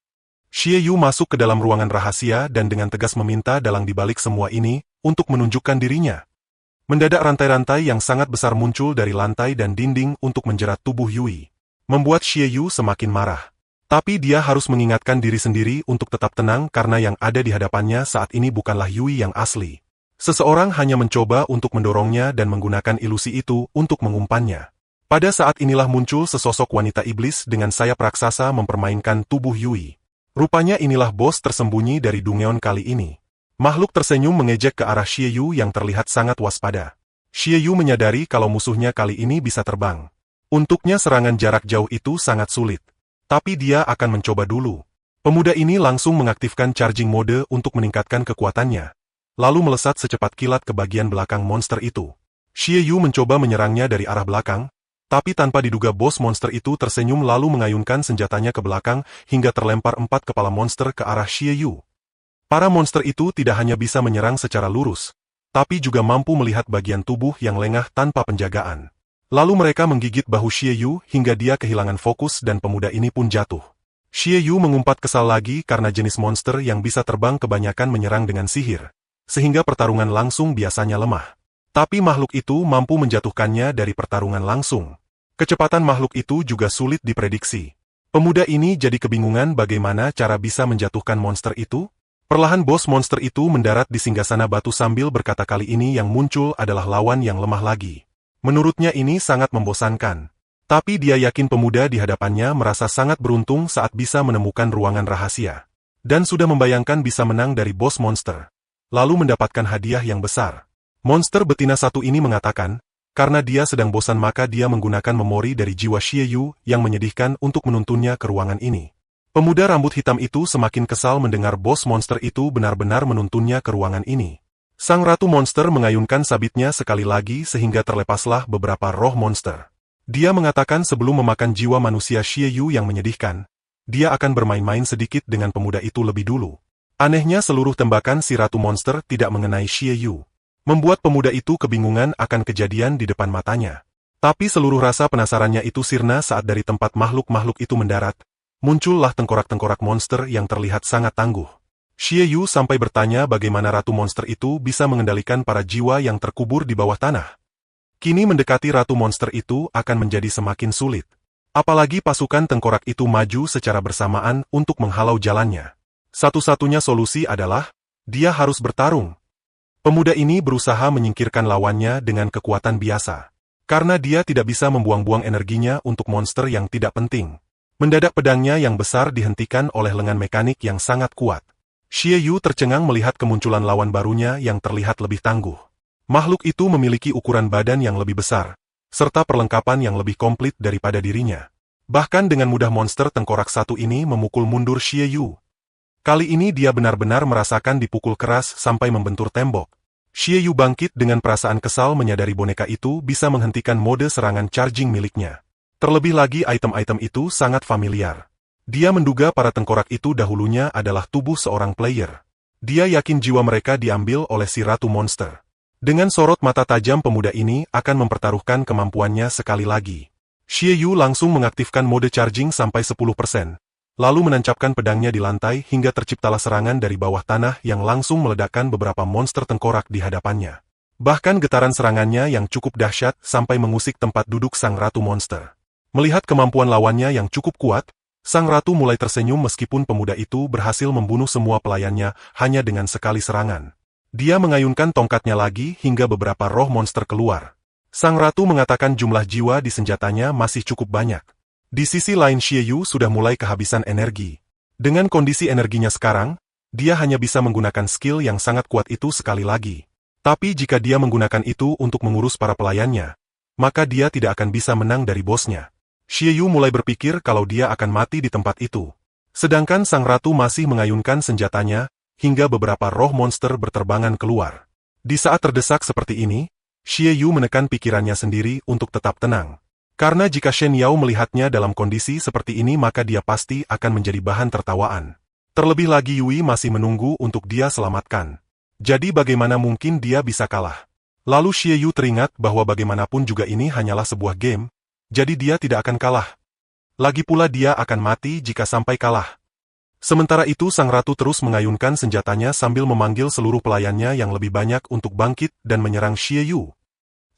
Xie Yu masuk ke dalam ruangan rahasia dan dengan tegas meminta dalang di balik semua ini, untuk menunjukkan dirinya. Mendadak rantai-rantai yang sangat besar muncul dari lantai dan dinding untuk menjerat tubuh Yui. Membuat Xie Yu semakin marah. Tapi dia harus mengingatkan diri sendiri untuk tetap tenang karena yang ada di hadapannya saat ini bukanlah Yui yang asli. Seseorang hanya mencoba untuk mendorongnya dan menggunakan ilusi itu untuk mengumpannya. Pada saat inilah muncul sesosok wanita iblis dengan sayap raksasa mempermainkan tubuh Yui. Rupanya inilah bos tersembunyi dari Dungeon kali ini. Makhluk tersenyum mengejek ke arah Xie Yu yang terlihat sangat waspada. Xie Yu menyadari kalau musuhnya kali ini bisa terbang. Untuknya serangan jarak jauh itu sangat sulit. Tapi dia akan mencoba dulu. Pemuda ini langsung mengaktifkan charging mode untuk meningkatkan kekuatannya. Lalu melesat secepat kilat ke bagian belakang monster itu. Xie Yu mencoba menyerangnya dari arah belakang, tapi tanpa diduga bos monster itu tersenyum lalu mengayunkan senjatanya ke belakang hingga terlempar 4 kepala monster ke arah Xie Yu. Para monster itu tidak hanya bisa menyerang secara lurus, tapi juga mampu melihat bagian tubuh yang lengah tanpa penjagaan. Lalu mereka menggigit bahu Xie Yu hingga dia kehilangan fokus dan pemuda ini pun jatuh. Xie Yu mengumpat kesal lagi karena jenis monster yang bisa terbang kebanyakan menyerang dengan sihir, sehingga pertarungan langsung biasanya lemah. Tapi makhluk itu mampu menjatuhkannya dari pertarungan langsung. Kecepatan makhluk itu juga sulit diprediksi. Pemuda ini jadi kebingungan bagaimana cara bisa menjatuhkan monster itu. Perlahan bos monster itu mendarat di singgasana batu sambil berkata kali ini yang muncul adalah lawan yang lemah lagi. Menurutnya ini sangat membosankan. Tapi dia yakin pemuda di hadapannya merasa sangat beruntung saat bisa menemukan ruangan rahasia. Dan sudah membayangkan bisa menang dari bos monster. Lalu mendapatkan hadiah yang besar. Monster betina satu ini mengatakan, Karena dia sedang bosan maka dia menggunakan memori dari jiwa Xie Yu yang menyedihkan untuk menuntunnya ke ruangan ini. Pemuda rambut hitam itu semakin kesal mendengar bos monster itu benar-benar menuntunnya ke ruangan ini. Sang ratu monster mengayunkan sabitnya sekali lagi sehingga terlepaslah beberapa roh monster. Dia mengatakan sebelum memakan jiwa manusia Xie Yu yang menyedihkan, dia akan bermain-main sedikit dengan pemuda itu lebih dulu. Anehnya seluruh tembakan si ratu monster tidak mengenai Xie Yu. Membuat pemuda itu kebingungan akan kejadian di depan matanya. Tapi seluruh rasa penasarannya itu sirna saat dari tempat makhluk-makhluk itu mendarat, muncullah tengkorak-tengkorak monster yang terlihat sangat tangguh. Xie Yu sampai bertanya bagaimana ratu monster itu bisa mengendalikan para jiwa yang terkubur di bawah tanah. Kini mendekati ratu monster itu akan menjadi semakin sulit. Apalagi pasukan tengkorak itu maju secara bersamaan untuk menghalau jalannya. Satu-satunya solusi adalah, dia harus bertarung. Pemuda ini berusaha menyingkirkan lawannya dengan kekuatan biasa. Karena dia tidak bisa membuang-buang energinya untuk monster yang tidak penting. Mendadak pedangnya yang besar dihentikan oleh lengan mekanik yang sangat kuat. Xie Yu tercengang melihat kemunculan lawan barunya yang terlihat lebih tangguh. Makhluk itu memiliki ukuran badan yang lebih besar, serta perlengkapan yang lebih komplit daripada dirinya. Bahkan dengan mudah monster tengkorak satu ini memukul mundur Xie Yu. Kali ini dia benar-benar merasakan dipukul keras sampai membentur tembok. Xie Yu bangkit dengan perasaan kesal menyadari boneka itu bisa menghentikan mode serangan charging miliknya. Terlebih lagi item-item itu sangat familiar. Dia menduga para tengkorak itu dahulunya adalah tubuh seorang player. Dia yakin jiwa mereka diambil oleh si ratu monster. Dengan sorot mata tajam pemuda ini akan mempertaruhkan kemampuannya sekali lagi. Xie Yu langsung mengaktifkan mode charging sampai 10%. Lalu menancapkan pedangnya di lantai hingga terciptalah serangan dari bawah tanah yang langsung meledakkan beberapa monster tengkorak di hadapannya. Bahkan getaran serangannya yang cukup dahsyat sampai mengusik tempat duduk sang ratu monster. Melihat kemampuan lawannya yang cukup kuat, sang ratu mulai tersenyum meskipun pemuda itu berhasil membunuh semua pelayannya hanya dengan sekali serangan. Dia mengayunkan tongkatnya lagi hingga beberapa roh monster keluar. Sang ratu mengatakan jumlah jiwa di senjatanya masih cukup banyak. Di sisi lain Xie Yu sudah mulai kehabisan energi. Dengan kondisi energinya sekarang, dia hanya bisa menggunakan skill yang sangat kuat itu sekali lagi. Tapi jika dia menggunakan itu untuk mengurus para pelayannya, maka dia tidak akan bisa menang dari bosnya. Xie Yu mulai berpikir kalau dia akan mati di tempat itu. Sedangkan sang ratu masih mengayunkan senjatanya, hingga beberapa roh monster berterbangan keluar. Di saat terdesak seperti ini, Xie Yu menekan pikirannya sendiri untuk tetap tenang. Karena jika Shen Yao melihatnya dalam kondisi seperti ini maka dia pasti akan menjadi bahan tertawaan. Terlebih lagi Yui masih menunggu untuk dia selamatkan. Jadi bagaimana mungkin dia bisa kalah? Lalu Xie Yu teringat bahwa bagaimanapun juga ini hanyalah sebuah game, jadi dia tidak akan kalah. Lagi pula dia akan mati jika sampai kalah. Sementara itu sang ratu terus mengayunkan senjatanya sambil memanggil seluruh pelayannya yang lebih banyak untuk bangkit dan menyerang Xie Yu.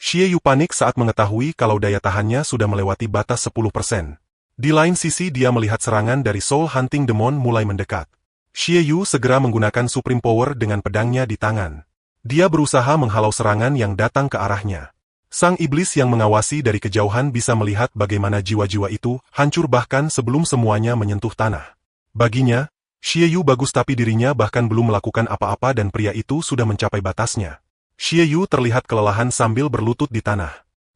Xie Yu panik saat mengetahui kalau daya tahannya sudah melewati batas 10%. Di lain sisi dia melihat serangan dari Soul Hunting Demon mulai mendekat. Xie Yu segera menggunakan Supreme Power dengan pedangnya di tangan. Dia berusaha menghalau serangan yang datang ke arahnya. Sang iblis yang mengawasi dari kejauhan bisa melihat bagaimana jiwa-jiwa itu hancur bahkan sebelum semuanya menyentuh tanah. Baginya, Xie Yu bagus tapi dirinya bahkan belum melakukan apa-apa dan pria itu sudah mencapai batasnya. Xie Yu terlihat kelelahan sambil berlutut di tanah.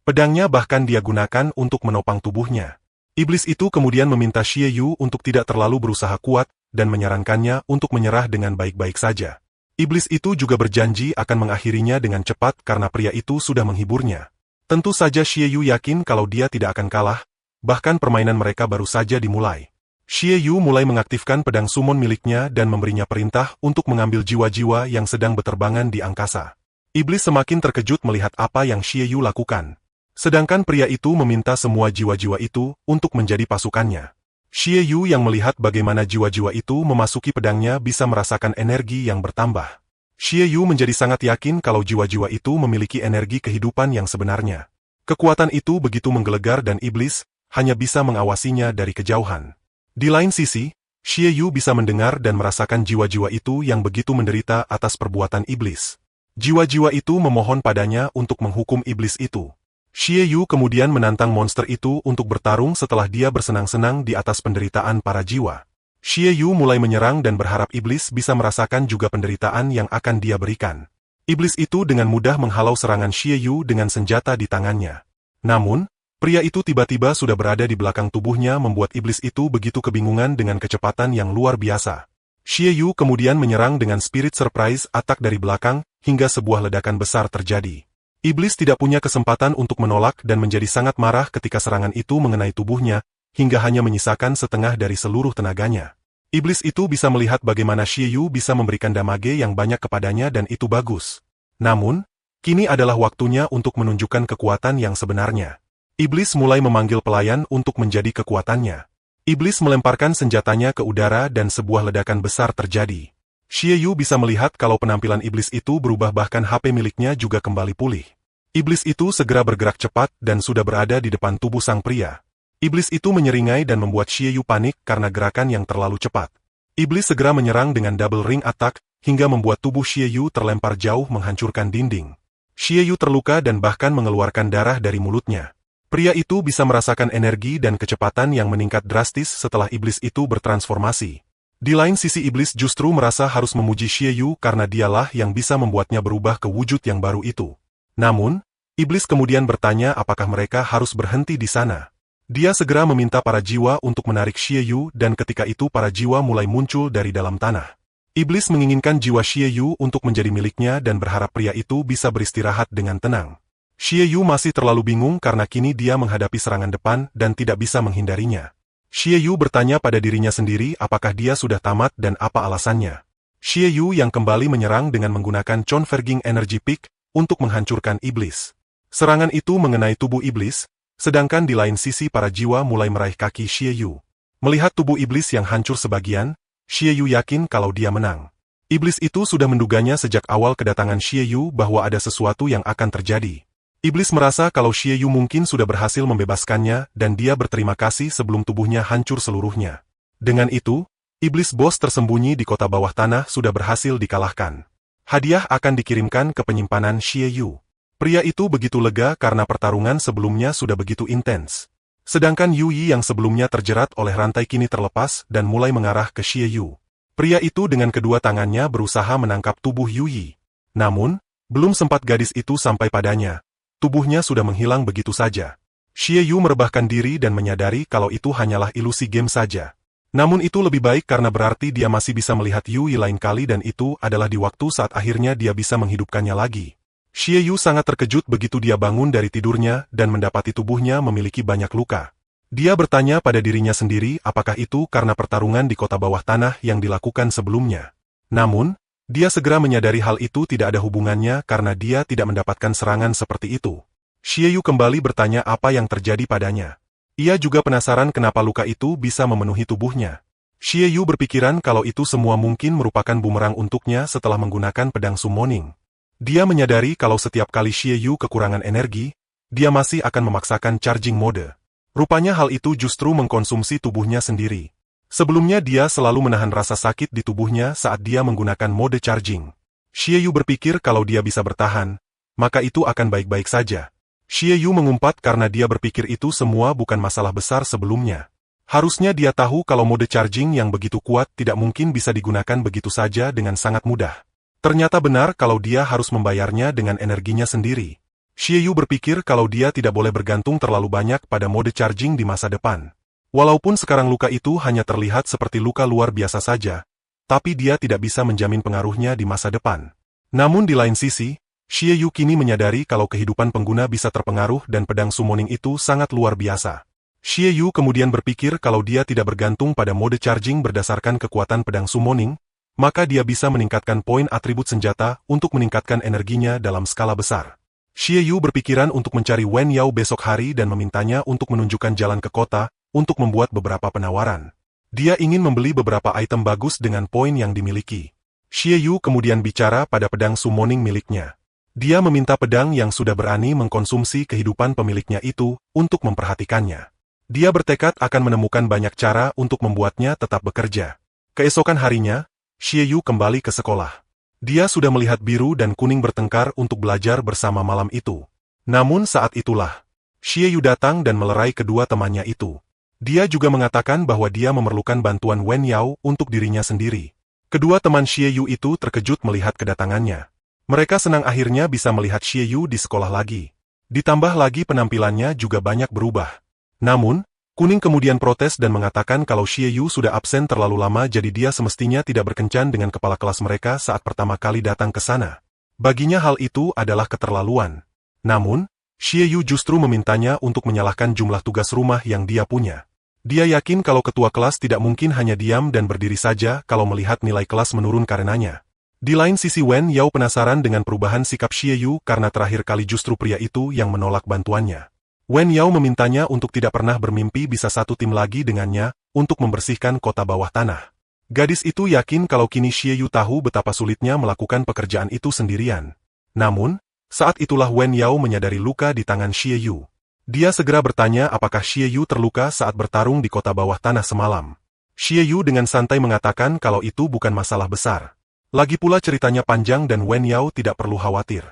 Pedangnya bahkan dia gunakan untuk menopang tubuhnya. Iblis itu kemudian meminta Xie Yu untuk tidak terlalu berusaha kuat, dan menyarankannya untuk menyerah dengan baik-baik saja. Iblis itu juga berjanji akan mengakhirinya dengan cepat karena pria itu sudah menghiburnya. Tentu saja Xie Yu yakin kalau dia tidak akan kalah, bahkan permainan mereka baru saja dimulai. Xie Yu mulai mengaktifkan pedang summon miliknya dan memberinya perintah untuk mengambil jiwa-jiwa yang sedang beterbangan di angkasa. Iblis semakin terkejut melihat apa yang Xie Yu lakukan. Sedangkan pria itu meminta semua jiwa-jiwa itu untuk menjadi pasukannya. Xie Yu yang melihat bagaimana jiwa-jiwa itu memasuki pedangnya bisa merasakan energi yang bertambah. Xie Yu menjadi sangat yakin kalau jiwa-jiwa itu memiliki energi kehidupan yang sebenarnya. Kekuatan itu begitu menggelegar dan iblis hanya bisa mengawasinya dari kejauhan. Di lain sisi, Xie Yu bisa mendengar dan merasakan jiwa-jiwa itu yang begitu menderita atas perbuatan iblis. Jiwa-jiwa itu memohon padanya untuk menghukum iblis itu. Xie Yu kemudian menantang monster itu untuk bertarung setelah dia bersenang-senang di atas penderitaan para jiwa. Xie Yu mulai menyerang dan berharap iblis bisa merasakan juga penderitaan yang akan dia berikan. Iblis itu dengan mudah menghalau serangan Xie Yu dengan senjata di tangannya. Namun, pria itu tiba-tiba sudah berada di belakang tubuhnya membuat iblis itu begitu kebingungan dengan kecepatan yang luar biasa. Xie Yu kemudian menyerang dengan spirit surprise attack dari belakang, hingga sebuah ledakan besar terjadi. Iblis tidak punya kesempatan untuk menolak dan menjadi sangat marah ketika serangan itu mengenai tubuhnya, hingga hanya menyisakan setengah dari seluruh tenaganya. Iblis itu bisa melihat bagaimana Xie Yu bisa memberikan damage yang banyak kepadanya dan itu bagus. Namun, kini adalah waktunya untuk menunjukkan kekuatan yang sebenarnya. Iblis mulai memanggil pelayan untuk menjadi kekuatannya. Iblis melemparkan senjatanya ke udara dan sebuah ledakan besar terjadi. Xie Yu bisa melihat kalau penampilan iblis itu berubah bahkan HP miliknya juga kembali pulih. Iblis itu segera bergerak cepat dan sudah berada di depan tubuh sang pria. Iblis itu menyeringai dan membuat Xie Yu panik karena gerakan yang terlalu cepat. Iblis segera menyerang dengan double ring attack, hingga membuat tubuh Xie Yu terlempar jauh menghancurkan dinding. Xie Yu terluka dan bahkan mengeluarkan darah dari mulutnya. Pria itu bisa merasakan energi dan kecepatan yang meningkat drastis setelah iblis itu bertransformasi. Di lain sisi iblis justru merasa harus memuji Xie Yu karena dialah yang bisa membuatnya berubah ke wujud yang baru itu. Namun, iblis kemudian bertanya apakah mereka harus berhenti di sana. Dia segera meminta para jiwa untuk menarik Xie Yu dan ketika itu para jiwa mulai muncul dari dalam tanah. Iblis menginginkan jiwa Xie Yu untuk menjadi miliknya dan berharap pria itu bisa beristirahat dengan tenang. Xie Yu masih terlalu bingung karena kini dia menghadapi serangan depan dan tidak bisa menghindarinya. Xie Yu bertanya pada dirinya sendiri apakah dia sudah tamat dan apa alasannya. Xie Yu yang kembali menyerang dengan menggunakan Converging Energy Peak untuk menghancurkan iblis. Serangan itu mengenai tubuh iblis, sedangkan di lain sisi para jiwa mulai meraih kaki Xie Yu. Melihat tubuh iblis yang hancur sebagian, Xie Yu yakin kalau dia menang. Iblis itu sudah menduganya sejak awal kedatangan Xie Yu bahwa ada sesuatu yang akan terjadi. Iblis merasa kalau Xie Yu mungkin sudah berhasil membebaskannya dan dia berterima kasih sebelum tubuhnya hancur seluruhnya. Dengan itu, iblis bos tersembunyi di kota bawah tanah sudah berhasil dikalahkan. Hadiah akan dikirimkan ke penyimpanan Xie Yu. Pria itu begitu lega karena pertarungan sebelumnya sudah begitu intens. Sedangkan Yu Yi yang sebelumnya terjerat oleh rantai kini terlepas dan mulai mengarah ke Xie Yu. Pria itu dengan kedua tangannya berusaha menangkap tubuh Yu Yi. Namun, belum sempat gadis itu sampai padanya. Tubuhnya sudah menghilang begitu saja. Xie Yu merebahkan diri dan menyadari kalau itu hanyalah ilusi game saja. Namun itu lebih baik karena berarti dia masih bisa melihat Yu Yi lain kali dan itu adalah di waktu saat akhirnya dia bisa menghidupkannya lagi. Xie Yu sangat terkejut begitu dia bangun dari tidurnya dan mendapati tubuhnya memiliki banyak luka. Dia bertanya pada dirinya sendiri apakah itu karena pertarungan di kota bawah tanah yang dilakukan sebelumnya. Namun, dia segera menyadari hal itu tidak ada hubungannya karena dia tidak mendapatkan serangan seperti itu. Xie Yu kembali bertanya apa yang terjadi padanya. Ia juga penasaran kenapa luka itu bisa memenuhi tubuhnya. Xie Yu berpikiran kalau itu semua mungkin merupakan bumerang untuknya setelah menggunakan pedang summoning. Dia menyadari kalau setiap kali Xie Yu kekurangan energi, dia masih akan memaksakan charging mode. Rupanya hal itu justru mengkonsumsi tubuhnya sendiri. Sebelumnya dia selalu menahan rasa sakit di tubuhnya saat dia menggunakan mode charging. Xie Yu berpikir kalau dia bisa bertahan, maka itu akan baik-baik saja. Xie Yu mengumpat karena dia berpikir itu semua bukan masalah besar sebelumnya. Harusnya dia tahu kalau mode charging yang begitu kuat tidak mungkin bisa digunakan begitu saja dengan sangat mudah. Ternyata benar kalau dia harus membayarnya dengan energinya sendiri. Xie Yu berpikir kalau dia tidak boleh bergantung terlalu banyak pada mode charging di masa depan. Walaupun sekarang luka itu hanya terlihat seperti luka luar biasa saja, tapi dia tidak bisa menjamin pengaruhnya di masa depan. Namun di lain sisi, Xie Yu kini menyadari kalau kehidupan pengguna bisa terpengaruh dan pedang summoning itu sangat luar biasa. Xie Yu kemudian berpikir kalau dia tidak bergantung pada mode charging berdasarkan kekuatan pedang summoning, maka dia bisa meningkatkan poin atribut senjata untuk meningkatkan energinya dalam skala besar. Xie Yu berpikiran untuk mencari Wen Yao besok hari dan memintanya untuk menunjukkan jalan ke kota, untuk membuat beberapa penawaran. Dia ingin membeli beberapa item bagus dengan poin yang dimiliki. Xie Yu kemudian bicara pada pedang summoning miliknya. Dia meminta pedang yang sudah berani mengkonsumsi kehidupan pemiliknya itu untuk memperhatikannya. Dia bertekad akan menemukan banyak cara untuk membuatnya tetap bekerja. Keesokan harinya, Xie Yu kembali ke sekolah. Dia sudah melihat biru dan kuning bertengkar untuk belajar bersama malam itu. Namun saat itulah, Xie Yu datang dan melerai kedua temannya itu. Dia juga mengatakan bahwa dia memerlukan bantuan Wen Yao untuk dirinya sendiri. Kedua teman Xie Yu itu terkejut melihat kedatangannya. Mereka senang akhirnya bisa melihat Xie Yu di sekolah lagi. Ditambah lagi penampilannya juga banyak berubah. Namun, Kuning kemudian protes dan mengatakan kalau Xie Yu sudah absen terlalu lama jadi dia semestinya tidak berkencan dengan kepala kelas mereka saat pertama kali datang ke sana. Baginya hal itu adalah keterlaluan. Namun, Xie Yu justru memintanya untuk menyalahkan jumlah tugas rumah yang dia punya. Dia yakin kalau ketua kelas tidak mungkin hanya diam dan berdiri saja kalau melihat nilai kelas menurun karenanya. Di lain sisi Wen Yao penasaran dengan perubahan sikap Xie Yu karena terakhir kali justru pria itu yang menolak bantuannya. Wen Yao memintanya untuk tidak pernah bermimpi bisa satu tim lagi dengannya untuk membersihkan kota bawah tanah. Gadis itu yakin kalau kini Xie Yu tahu betapa sulitnya melakukan pekerjaan itu sendirian. Namun, saat itulah Wen Yao menyadari luka di tangan Xie Yu. Dia segera bertanya apakah Xie Yu terluka saat bertarung di kota bawah tanah semalam. Xie Yu dengan santai mengatakan kalau itu bukan masalah besar. Lagi pula ceritanya panjang dan Wen Yao tidak perlu khawatir.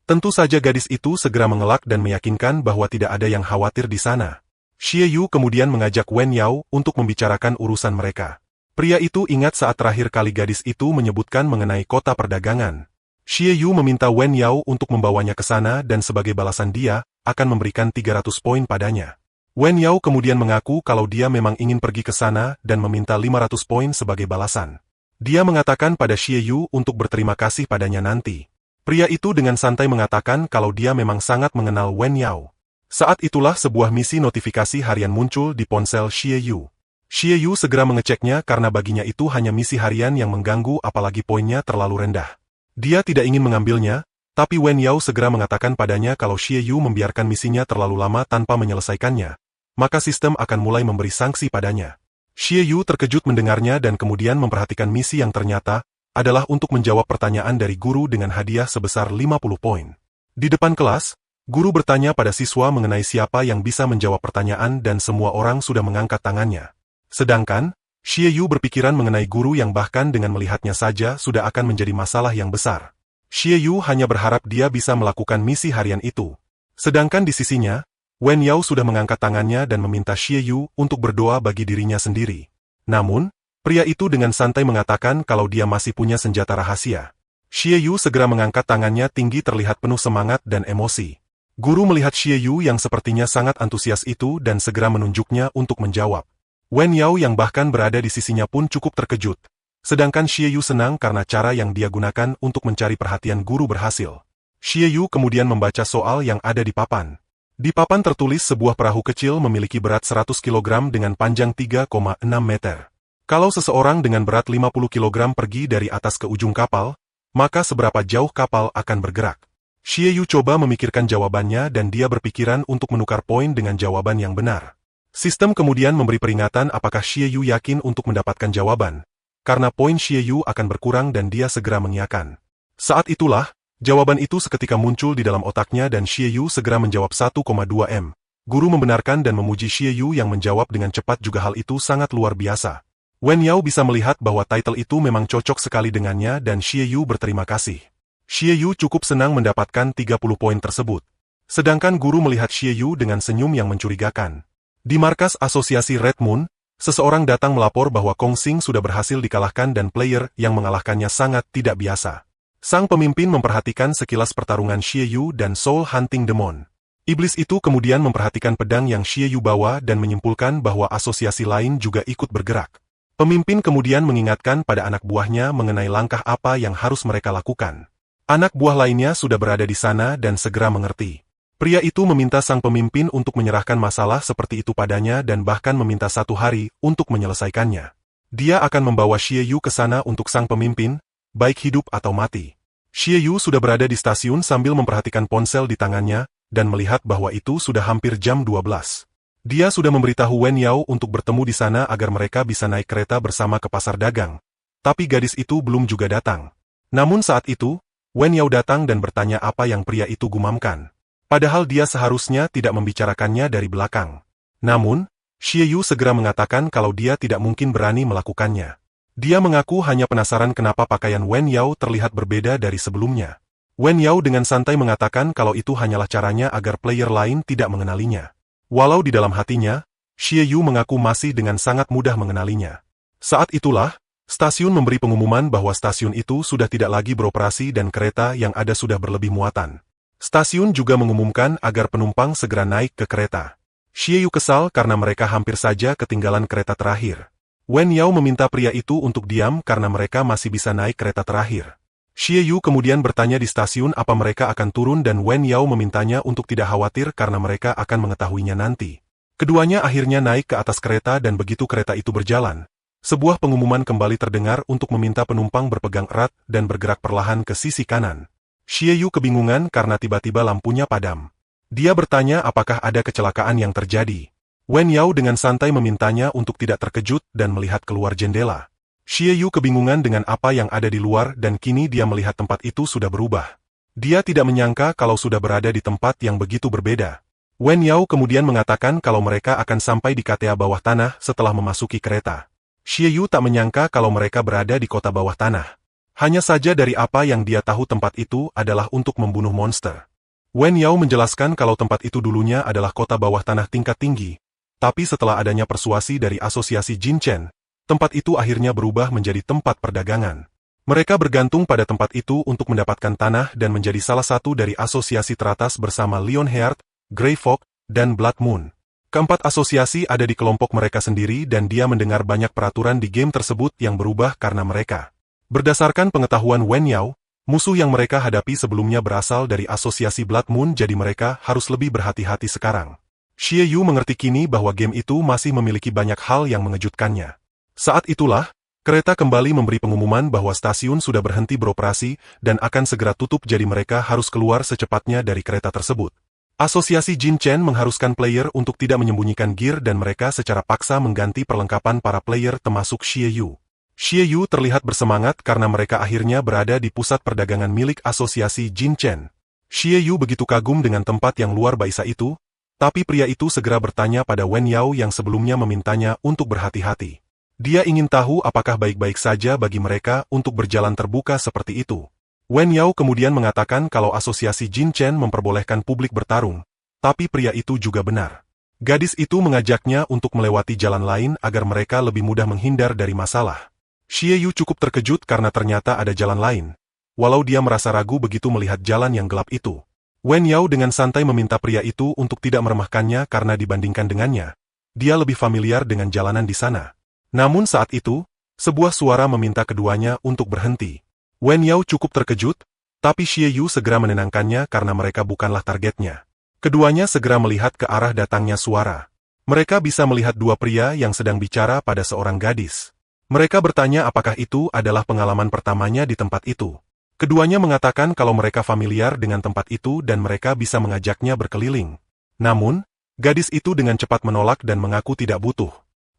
Tentu saja gadis itu segera mengelak dan meyakinkan bahwa tidak ada yang khawatir di sana. Xie Yu kemudian mengajak Wen Yao untuk membicarakan urusan mereka. Pria itu ingat saat terakhir kali gadis itu menyebutkan mengenai kota perdagangan. Xie Yu meminta Wen Yao untuk membawanya ke sana dan sebagai balasan dia akan memberikan 300 poin padanya. Wen Yao kemudian mengaku kalau dia memang ingin pergi ke sana dan meminta 500 poin sebagai balasan. Dia mengatakan pada Xie Yu untuk berterima kasih padanya nanti. Pria itu dengan santai mengatakan kalau dia memang sangat mengenal Wen Yao. Saat itulah sebuah misi notifikasi harian muncul di ponsel Xie Yu. Xie Yu segera mengeceknya karena baginya itu hanya misi harian yang mengganggu apalagi poinnya terlalu rendah. Dia tidak ingin mengambilnya, tapi Wen Yao segera mengatakan padanya kalau Xie Yu membiarkan misinya terlalu lama tanpa menyelesaikannya, maka sistem akan mulai memberi sanksi padanya. Xie Yu terkejut mendengarnya dan kemudian memperhatikan misi yang ternyata adalah untuk menjawab pertanyaan dari guru dengan hadiah sebesar 50 poin. Di depan kelas, guru bertanya pada siswa mengenai siapa yang bisa menjawab pertanyaan dan semua orang sudah mengangkat tangannya. Sedangkan, Xie Yu berpikiran mengenai guru yang bahkan dengan melihatnya saja sudah akan menjadi masalah yang besar. Xie Yu hanya berharap dia bisa melakukan misi harian itu. Sedangkan di sisinya, Wen Yao sudah mengangkat tangannya dan meminta Xie Yu untuk berdoa bagi dirinya sendiri. Namun, pria itu dengan santai mengatakan kalau dia masih punya senjata rahasia. Xie Yu segera mengangkat tangannya tinggi terlihat penuh semangat dan emosi. Guru melihat Xie Yu yang sepertinya sangat antusias itu dan segera menunjuknya untuk menjawab. Wen Yao yang bahkan berada di sisinya pun cukup terkejut. Sedangkan Xie Yu senang karena cara yang dia gunakan untuk mencari perhatian guru berhasil. Xie Yu kemudian membaca soal yang ada di papan. Di papan tertulis sebuah perahu kecil memiliki berat 100 kg dengan panjang 3,6 meter. Kalau seseorang dengan berat 50 kg pergi dari atas ke ujung kapal, maka seberapa jauh kapal akan bergerak? Xie Yu coba memikirkan jawabannya dan dia berpikiran untuk menukar poin dengan jawaban yang benar. Sistem kemudian memberi peringatan apakah Xie Yu yakin untuk mendapatkan jawaban, karena poin Xie Yu akan berkurang dan dia segera mengiyakan. Saat itulah, jawaban itu seketika muncul di dalam otaknya dan Xie Yu segera menjawab 1,2 M. Guru membenarkan dan memuji Xie Yu yang menjawab dengan cepat juga hal itu sangat luar biasa. Wen Yao bisa melihat bahwa title itu memang cocok sekali dengannya dan Xie Yu berterima kasih. Xie Yu cukup senang mendapatkan 30 poin tersebut. Sedangkan guru melihat Xie Yu dengan senyum yang mencurigakan. Di markas asosiasi Red Moon, seseorang datang melapor bahwa Kong Xing sudah berhasil dikalahkan dan player yang mengalahkannya sangat tidak biasa. Sang pemimpin memperhatikan sekilas pertarungan Xie Yu dan Soul Hunting Demon. Iblis itu kemudian memperhatikan pedang yang Xie Yu bawa dan menyimpulkan bahwa asosiasi lain juga ikut bergerak. Pemimpin kemudian mengingatkan pada anak buahnya mengenai langkah apa yang harus mereka lakukan. Anak buah lainnya sudah berada di sana dan segera mengerti. Pria itu meminta sang pemimpin untuk menyerahkan masalah seperti itu padanya dan bahkan meminta 1 hari untuk menyelesaikannya. Dia akan membawa Xie Yu ke sana untuk sang pemimpin, baik hidup atau mati. Xie Yu sudah berada di stasiun sambil memperhatikan ponsel di tangannya dan melihat bahwa itu sudah hampir jam 12. Dia sudah memberitahu Wen Yao untuk bertemu di sana agar mereka bisa naik kereta bersama ke pasar dagang. Tapi gadis itu belum juga datang. Namun saat itu, Wen Yao datang dan bertanya apa yang pria itu gumamkan. Padahal dia seharusnya tidak membicarakannya dari belakang. Namun, Xie Yu segera mengatakan kalau dia tidak mungkin berani melakukannya. Dia mengaku hanya penasaran kenapa pakaian Wen Yao terlihat berbeda dari sebelumnya. Wen Yao dengan santai mengatakan kalau itu hanyalah caranya agar player lain tidak mengenalinya. Walau di dalam hatinya, Xie Yu mengaku masih dengan sangat mudah mengenalinya. Saat itulah, Stasiun memberi pengumuman bahwa stasiun itu sudah tidak lagi beroperasi dan kereta yang ada sudah berlebih muatan. Stasiun juga mengumumkan agar penumpang segera naik ke kereta. Xie Yu kesal karena mereka hampir saja ketinggalan kereta terakhir. Wen Yao meminta pria itu untuk diam karena mereka masih bisa naik kereta terakhir. Xie Yu kemudian bertanya di stasiun apa mereka akan turun dan Wen Yao memintanya untuk tidak khawatir karena mereka akan mengetahuinya nanti. Keduanya akhirnya naik ke atas kereta dan begitu kereta itu berjalan, sebuah pengumuman kembali terdengar untuk meminta penumpang berpegang erat dan bergerak perlahan ke sisi kanan. Xie Yu kebingungan karena tiba-tiba lampunya padam. Dia bertanya apakah ada kecelakaan yang terjadi. Wen Yao dengan santai memintanya untuk tidak terkejut dan melihat keluar jendela. Xie Yu kebingungan dengan apa yang ada di luar dan kini dia melihat tempat itu sudah berubah. Dia tidak menyangka kalau sudah berada di tempat yang begitu berbeda. Wen Yao kemudian mengatakan kalau mereka akan sampai di KTA bawah tanah setelah memasuki kereta. Xie Yu tak menyangka kalau mereka berada di kota bawah tanah. Hanya saja dari apa yang dia tahu tempat itu adalah untuk membunuh monster. Wen Yao menjelaskan kalau tempat itu dulunya adalah kota bawah tanah tingkat tinggi, tapi setelah adanya persuasi dari asosiasi Jin Chen, tempat itu akhirnya berubah menjadi tempat perdagangan. Mereka bergantung pada tempat itu untuk mendapatkan tanah dan menjadi salah satu dari asosiasi teratas bersama Lionheart, Grey Fox, dan Blood Moon. Keempat asosiasi ada di kelompok mereka sendiri dan dia mendengar banyak peraturan di game tersebut yang berubah karena mereka. Berdasarkan pengetahuan Wen Yao, musuh yang mereka hadapi sebelumnya berasal dari asosiasi Blood Moon jadi mereka harus lebih berhati-hati sekarang. Xie Yu mengerti kini bahwa game itu masih memiliki banyak hal yang mengejutkannya. Saat itulah, kereta kembali memberi pengumuman bahwa stasiun sudah berhenti beroperasi dan akan segera tutup jadi mereka harus keluar secepatnya dari kereta tersebut. Asosiasi Jin Chen mengharuskan player untuk tidak menyembunyikan gear dan mereka secara paksa mengganti perlengkapan para player termasuk Xie Yu. Xie Yu terlihat bersemangat karena mereka akhirnya berada di pusat perdagangan milik asosiasi Jin Chen. Xie Yu begitu kagum dengan tempat yang luar biasa itu, tapi pria itu segera bertanya pada Wen Yao yang sebelumnya memintanya untuk berhati-hati. Dia ingin tahu apakah baik-baik saja bagi mereka untuk berjalan terbuka seperti itu. Wen Yao kemudian mengatakan kalau asosiasi Jin Chen memperbolehkan publik bertarung, tapi pria itu juga benar. Gadis itu mengajaknya untuk melewati jalan lain agar mereka lebih mudah menghindar dari masalah. Xie Yu cukup terkejut karena ternyata ada jalan lain, walau dia merasa ragu begitu melihat jalan yang gelap itu. Wen Yao dengan santai meminta pria itu untuk tidak meremehkannya karena dibandingkan dengannya, dia lebih familiar dengan jalanan di sana. Namun saat itu, sebuah suara meminta keduanya untuk berhenti. Wen Yao cukup terkejut, tapi Xie Yu segera menenangkannya karena mereka bukanlah targetnya. Keduanya segera melihat ke arah datangnya suara. Mereka bisa melihat dua pria yang sedang bicara pada seorang gadis. Mereka bertanya apakah itu adalah pengalaman pertamanya di tempat itu. Keduanya mengatakan kalau mereka familiar dengan tempat itu dan mereka bisa mengajaknya berkeliling. Namun, gadis itu dengan cepat menolak dan mengaku tidak butuh.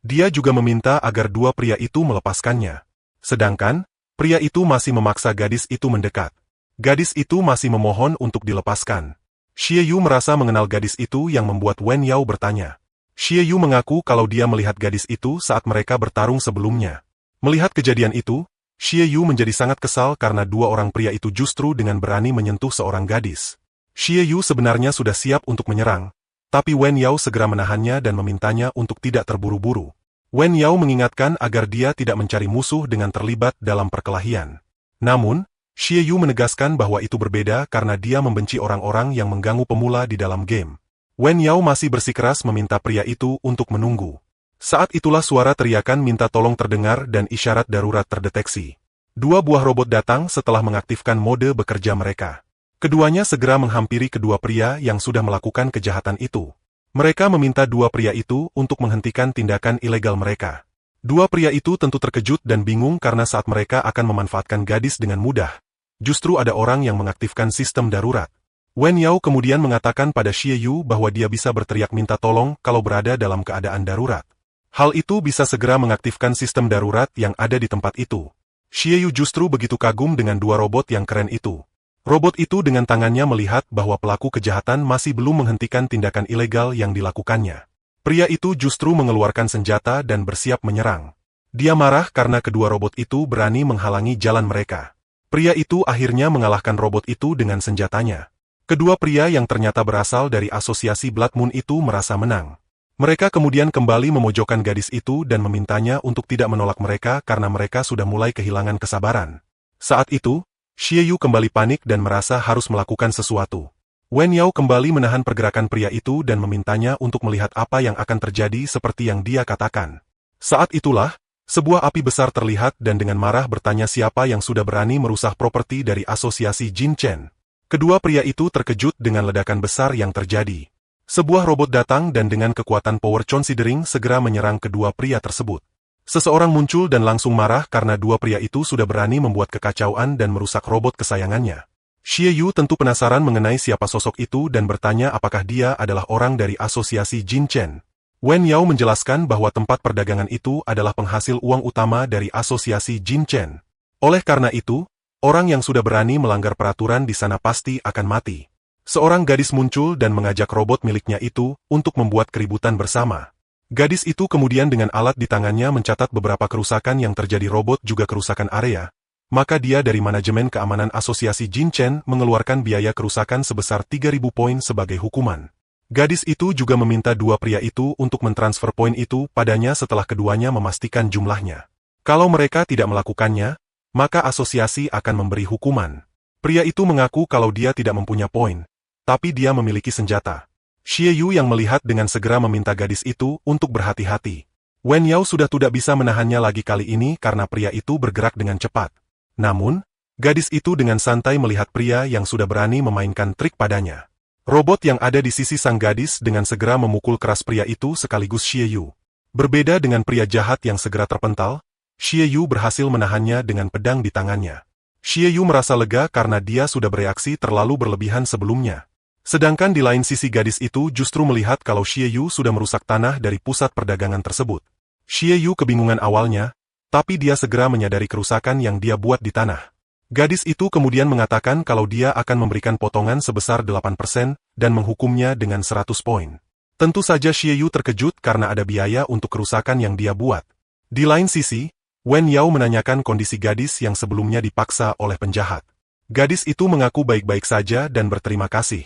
Dia juga meminta agar dua pria itu melepaskannya. Sedangkan, pria itu masih memaksa gadis itu mendekat. Gadis itu masih memohon untuk dilepaskan. Xie Yu merasa mengenal gadis itu yang membuat Wen Yao bertanya. Xie Yu mengaku kalau dia melihat gadis itu saat mereka bertarung sebelumnya. Melihat kejadian itu, Xie Yu menjadi sangat kesal karena dua orang pria itu justru dengan berani menyentuh seorang gadis. Xie Yu sebenarnya sudah siap untuk menyerang, tapi Wen Yao segera menahannya dan memintanya untuk tidak terburu-buru. Wen Yao mengingatkan agar dia tidak mencari musuh dengan terlibat dalam perkelahian. Namun, Xie Yu menegaskan bahwa itu berbeda karena dia membenci orang-orang yang mengganggu pemula di dalam game. Wen Yao masih bersikeras meminta pria itu untuk menunggu. Saat itulah suara teriakan minta tolong terdengar dan isyarat darurat terdeteksi. Dua buah robot datang setelah mengaktifkan mode bekerja mereka. Keduanya segera menghampiri kedua pria yang sudah melakukan kejahatan itu. Mereka meminta dua pria itu untuk menghentikan tindakan ilegal mereka. Dua pria itu tentu terkejut dan bingung karena saat mereka akan memanfaatkan gadis dengan mudah, justru ada orang yang mengaktifkan sistem darurat. Wen Yao kemudian mengatakan pada Xie Yu bahwa dia bisa berteriak minta tolong kalau berada dalam keadaan darurat. Hal itu bisa segera mengaktifkan sistem darurat yang ada di tempat itu. Xie Yu justru begitu kagum dengan dua robot yang keren itu. Robot itu dengan tangannya melihat bahwa pelaku kejahatan masih belum menghentikan tindakan ilegal yang dilakukannya. Pria itu justru mengeluarkan senjata dan bersiap menyerang. Dia marah karena kedua robot itu berani menghalangi jalan mereka. Pria itu akhirnya mengalahkan robot itu dengan senjatanya. Kedua pria yang ternyata berasal dari asosiasi Blood Moon itu merasa menang. Mereka kemudian kembali memojokkan gadis itu dan memintanya untuk tidak menolak mereka karena mereka sudah mulai kehilangan kesabaran. Saat itu, Xie Yu kembali panik dan merasa harus melakukan sesuatu. Wen Yao kembali menahan pergerakan pria itu dan memintanya untuk melihat apa yang akan terjadi seperti yang dia katakan. Saat itulah, sebuah api besar terlihat dan dengan marah bertanya siapa yang sudah berani merusak properti dari asosiasi Jin Chen. Kedua pria itu terkejut dengan ledakan besar yang terjadi. Sebuah robot datang dan dengan kekuatan power considering segera menyerang kedua pria tersebut. Seseorang muncul dan langsung marah karena dua pria itu sudah berani membuat kekacauan dan merusak robot kesayangannya. Xie Yu tentu penasaran mengenai siapa sosok itu dan bertanya apakah dia adalah orang dari asosiasi Jin Chen. Wen Yao menjelaskan bahwa tempat perdagangan itu adalah penghasil uang utama dari asosiasi Jin Chen. Oleh karena itu, orang yang sudah berani melanggar peraturan di sana pasti akan mati. Seorang gadis muncul dan mengajak robot miliknya itu untuk membuat keributan bersama. Gadis itu kemudian dengan alat di tangannya mencatat beberapa kerusakan yang terjadi robot juga kerusakan area, maka dia dari manajemen keamanan asosiasi Jin Chen mengeluarkan biaya kerusakan sebesar 3.000 poin sebagai hukuman. Gadis itu juga meminta dua pria itu untuk mentransfer poin itu padanya setelah keduanya memastikan jumlahnya. Kalau mereka tidak melakukannya, maka asosiasi akan memberi hukuman. Pria itu mengaku kalau dia tidak mempunyai poin, tapi dia memiliki senjata. Xie Yu yang melihat dengan segera meminta gadis itu untuk berhati-hati. Wen Yao sudah tidak bisa menahannya lagi kali ini karena pria itu bergerak dengan cepat. Namun, gadis itu dengan santai melihat pria yang sudah berani memainkan trik padanya. Robot yang ada di sisi sang gadis dengan segera memukul keras pria itu sekaligus Xie Yu. Berbeda dengan pria jahat yang segera terpental, Xie Yu berhasil menahannya dengan pedang di tangannya. Xie Yu merasa lega karena dia sudah bereaksi terlalu berlebihan sebelumnya. Sedangkan di lain sisi gadis itu justru melihat kalau Xie Yu sudah merusak tanah dari pusat perdagangan tersebut. Xie Yu kebingungan awalnya, tapi dia segera menyadari kerusakan yang dia buat di tanah. Gadis itu kemudian mengatakan kalau dia akan memberikan potongan sebesar 8% dan menghukumnya dengan 100 poin. Tentu saja Xie Yu terkejut karena ada biaya untuk kerusakan yang dia buat. Di lain sisi, Wen Yao menanyakan kondisi gadis yang sebelumnya dipaksa oleh penjahat. Gadis itu mengaku baik-baik saja dan berterima kasih.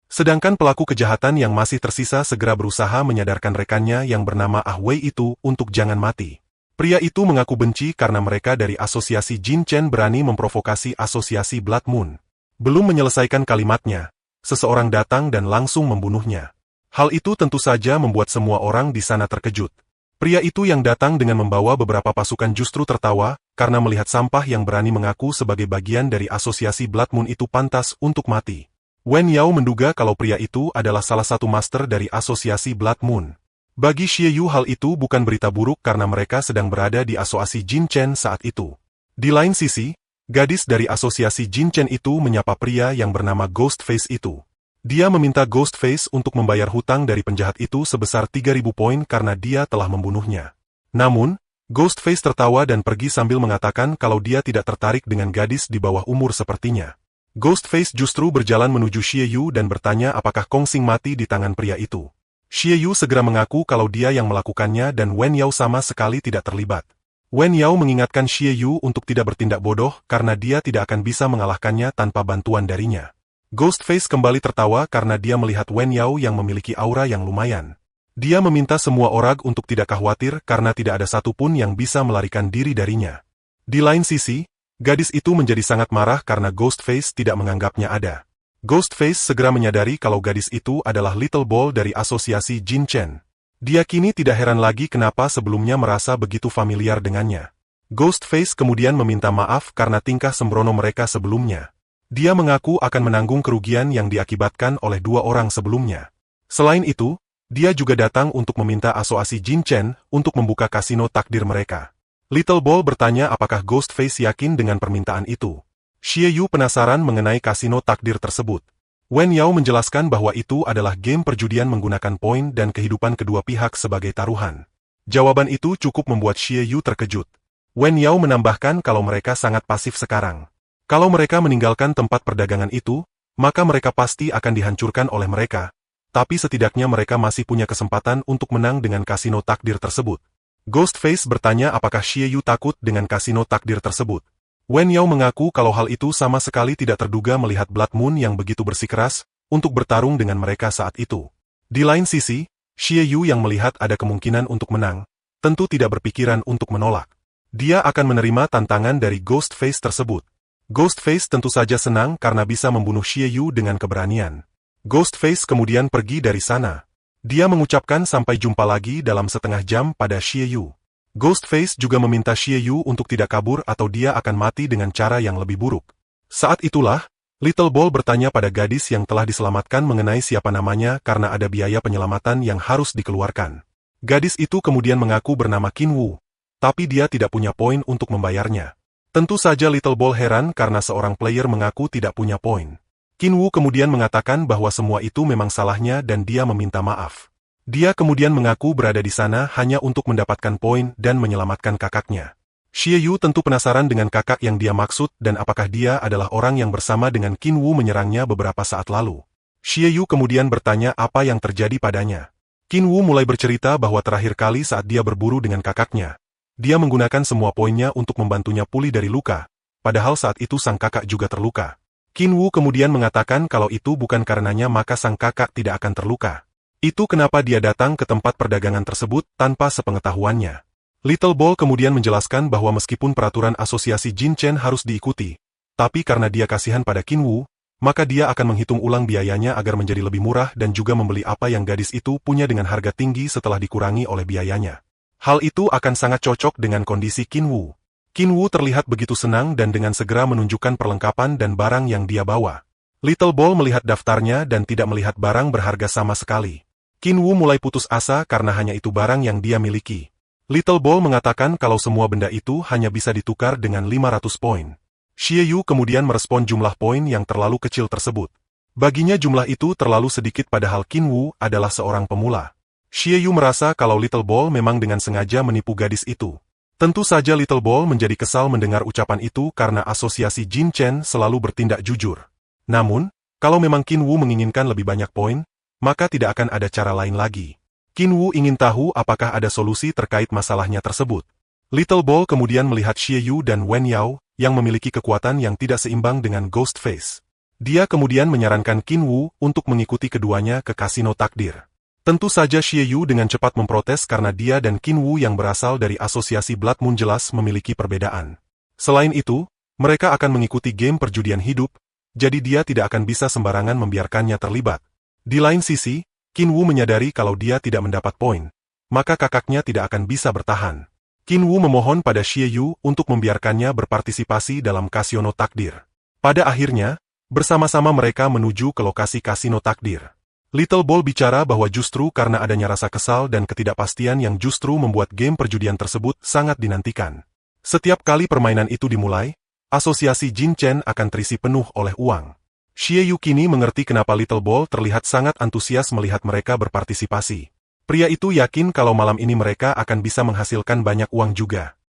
Sedangkan pelaku kejahatan yang masih tersisa segera berusaha menyadarkan rekannya yang bernama Ah Wei itu untuk jangan mati. Pria itu mengaku benci karena mereka dari asosiasi Jin Chen berani memprovokasi asosiasi Blood Moon. Belum menyelesaikan kalimatnya, seseorang datang dan langsung membunuhnya. Hal itu tentu saja membuat semua orang di sana terkejut. Pria itu yang datang dengan membawa beberapa pasukan justru tertawa karena melihat sampah yang berani mengaku sebagai bagian dari asosiasi Blood Moon itu pantas untuk mati. Wen Yao menduga kalau pria itu adalah salah satu master dari asosiasi Blood Moon. Bagi Xie Yu hal itu bukan berita buruk karena mereka sedang berada di asosiasi Jin Chen saat itu. Di lain sisi, gadis dari asosiasi Jin Chen itu menyapa pria yang bernama Ghostface itu. Dia meminta Ghostface untuk membayar hutang dari penjahat itu sebesar 3.000 poin karena dia telah membunuhnya. Namun, Ghostface tertawa dan pergi sambil mengatakan kalau dia tidak tertarik dengan gadis di bawah umur sepertinya. Ghostface justru berjalan menuju Xie Yu dan bertanya apakah Kongsing mati di tangan pria itu. Xie Yu segera mengaku kalau dia yang melakukannya dan Wen Yao sama sekali tidak terlibat. Wen Yao mengingatkan Xie Yu untuk tidak bertindak bodoh karena dia tidak akan bisa mengalahkannya tanpa bantuan darinya. Ghostface kembali tertawa karena dia melihat Wen Yao yang memiliki aura yang lumayan. Dia meminta semua orang untuk tidak khawatir karena tidak ada satupun yang bisa melarikan diri darinya. Di lain sisi, gadis itu menjadi sangat marah karena Ghostface tidak menganggapnya ada. Ghostface segera menyadari kalau gadis itu adalah Little Ball dari asosiasi Jin Chen. Dia kini tidak heran lagi kenapa sebelumnya merasa begitu familiar dengannya. Ghostface kemudian meminta maaf karena tingkah sembrono mereka sebelumnya. Dia mengaku akan menanggung kerugian yang diakibatkan oleh dua orang sebelumnya. Selain itu, dia juga datang untuk meminta asosiasi Jin Chen untuk membuka kasino takdir mereka. Little Ball bertanya apakah Ghostface yakin dengan permintaan itu. Xie Yu penasaran mengenai kasino takdir tersebut. Wen Yao menjelaskan bahwa itu adalah game perjudian menggunakan poin dan kehidupan kedua pihak sebagai taruhan. Jawaban itu cukup membuat Xie Yu terkejut. Wen Yao menambahkan kalau mereka sangat pasif sekarang. Kalau mereka meninggalkan tempat perdagangan itu, maka mereka pasti akan dihancurkan oleh mereka. Tapi setidaknya mereka masih punya kesempatan untuk menang dengan kasino takdir tersebut. Ghostface bertanya apakah Xie Yu takut dengan kasino takdir tersebut. Wen Yao mengaku kalau hal itu sama sekali tidak terduga melihat Blood Moon yang begitu bersikeras untuk bertarung dengan mereka saat itu. Di lain sisi, Xie Yu yang melihat ada kemungkinan untuk menang, tentu tidak berpikiran untuk menolak. Dia akan menerima tantangan dari Ghostface tersebut. Ghostface tentu saja senang karena bisa membunuh Xie Yu dengan keberanian. Ghostface kemudian pergi dari sana. Dia mengucapkan sampai jumpa lagi dalam setengah jam pada Xie Yu. Ghostface juga meminta Xie Yu untuk tidak kabur atau dia akan mati dengan cara yang lebih buruk. Saat itulah, Little Ball bertanya pada gadis yang telah diselamatkan mengenai siapa namanya karena ada biaya penyelamatan yang harus dikeluarkan. Gadis itu kemudian mengaku bernama Qin Wu, tapi dia tidak punya poin untuk membayarnya. Tentu saja Little Ball heran karena seorang player mengaku tidak punya poin. Qin Wu kemudian mengatakan bahwa semua itu memang salahnya dan dia meminta maaf. Dia kemudian mengaku berada di sana hanya untuk mendapatkan poin dan menyelamatkan kakaknya. Xie Yu tentu penasaran dengan kakak yang dia maksud dan apakah dia adalah orang yang bersama dengan Qin Wu menyerangnya beberapa saat lalu. Xie Yu kemudian bertanya apa yang terjadi padanya. Qin Wu mulai bercerita bahwa terakhir kali saat dia berburu dengan kakaknya, dia menggunakan semua poinnya untuk membantunya pulih dari luka, padahal saat itu sang kakak juga terluka. Qin Wu kemudian mengatakan kalau itu bukan karenanya maka sang kakak tidak akan terluka. Itu kenapa dia datang ke tempat perdagangan tersebut tanpa sepengetahuannya. Little Ball kemudian menjelaskan bahwa meskipun peraturan asosiasi Jin Chen harus diikuti, tapi karena dia kasihan pada Qin Wu, maka dia akan menghitung ulang biayanya agar menjadi lebih murah dan juga membeli apa yang gadis itu punya dengan harga tinggi setelah dikurangi oleh biayanya. Hal itu akan sangat cocok dengan kondisi Qin Wu. Qin Wu terlihat begitu senang dan dengan segera menunjukkan perlengkapan dan barang yang dia bawa. Little Ball melihat daftarnya dan tidak melihat barang berharga sama sekali. Qin Wu mulai putus asa karena hanya itu barang yang dia miliki. Little Ball mengatakan kalau semua benda itu hanya bisa ditukar dengan 500 poin. Xie Yu kemudian merespon jumlah poin yang terlalu kecil tersebut. Baginya jumlah itu terlalu sedikit padahal Qin Wu adalah seorang pemula. Xie Yu merasa kalau Little Ball memang dengan sengaja menipu gadis itu. Tentu saja Little Ball menjadi kesal mendengar ucapan itu karena asosiasi Jin Chen selalu bertindak jujur. Namun, kalau memang Qin Wu menginginkan lebih banyak poin, maka tidak akan ada cara lain lagi. Qin Wu ingin tahu apakah ada solusi terkait masalahnya tersebut. Little Ball kemudian melihat Xie Yu dan Wen Yao, yang memiliki kekuatan yang tidak seimbang dengan Ghostface. Dia kemudian menyarankan Qin Wu untuk mengikuti keduanya ke kasino takdir. Tentu saja Xie Yu dengan cepat memprotes karena dia dan Qin Wu yang berasal dari asosiasi Blood Moon jelas memiliki perbedaan. Selain itu, mereka akan mengikuti game perjudian hidup, jadi dia tidak akan bisa sembarangan membiarkannya terlibat. Di lain sisi, Qin Wu menyadari kalau dia tidak mendapat poin, maka kakaknya tidak akan bisa bertahan. Qin Wu memohon pada Xie Yu untuk membiarkannya berpartisipasi dalam kasino takdir. Pada akhirnya, bersama-sama mereka menuju ke lokasi kasino takdir. Little Ball bicara bahwa justru karena adanya rasa kesal dan ketidakpastian yang justru membuat game perjudian tersebut sangat dinantikan. Setiap kali permainan itu dimulai, asosiasi Jin Chen akan terisi penuh oleh uang. Xie Yu kini mengerti kenapa Little Ball terlihat sangat antusias melihat mereka berpartisipasi. Pria itu yakin kalau malam ini mereka akan bisa menghasilkan banyak uang juga.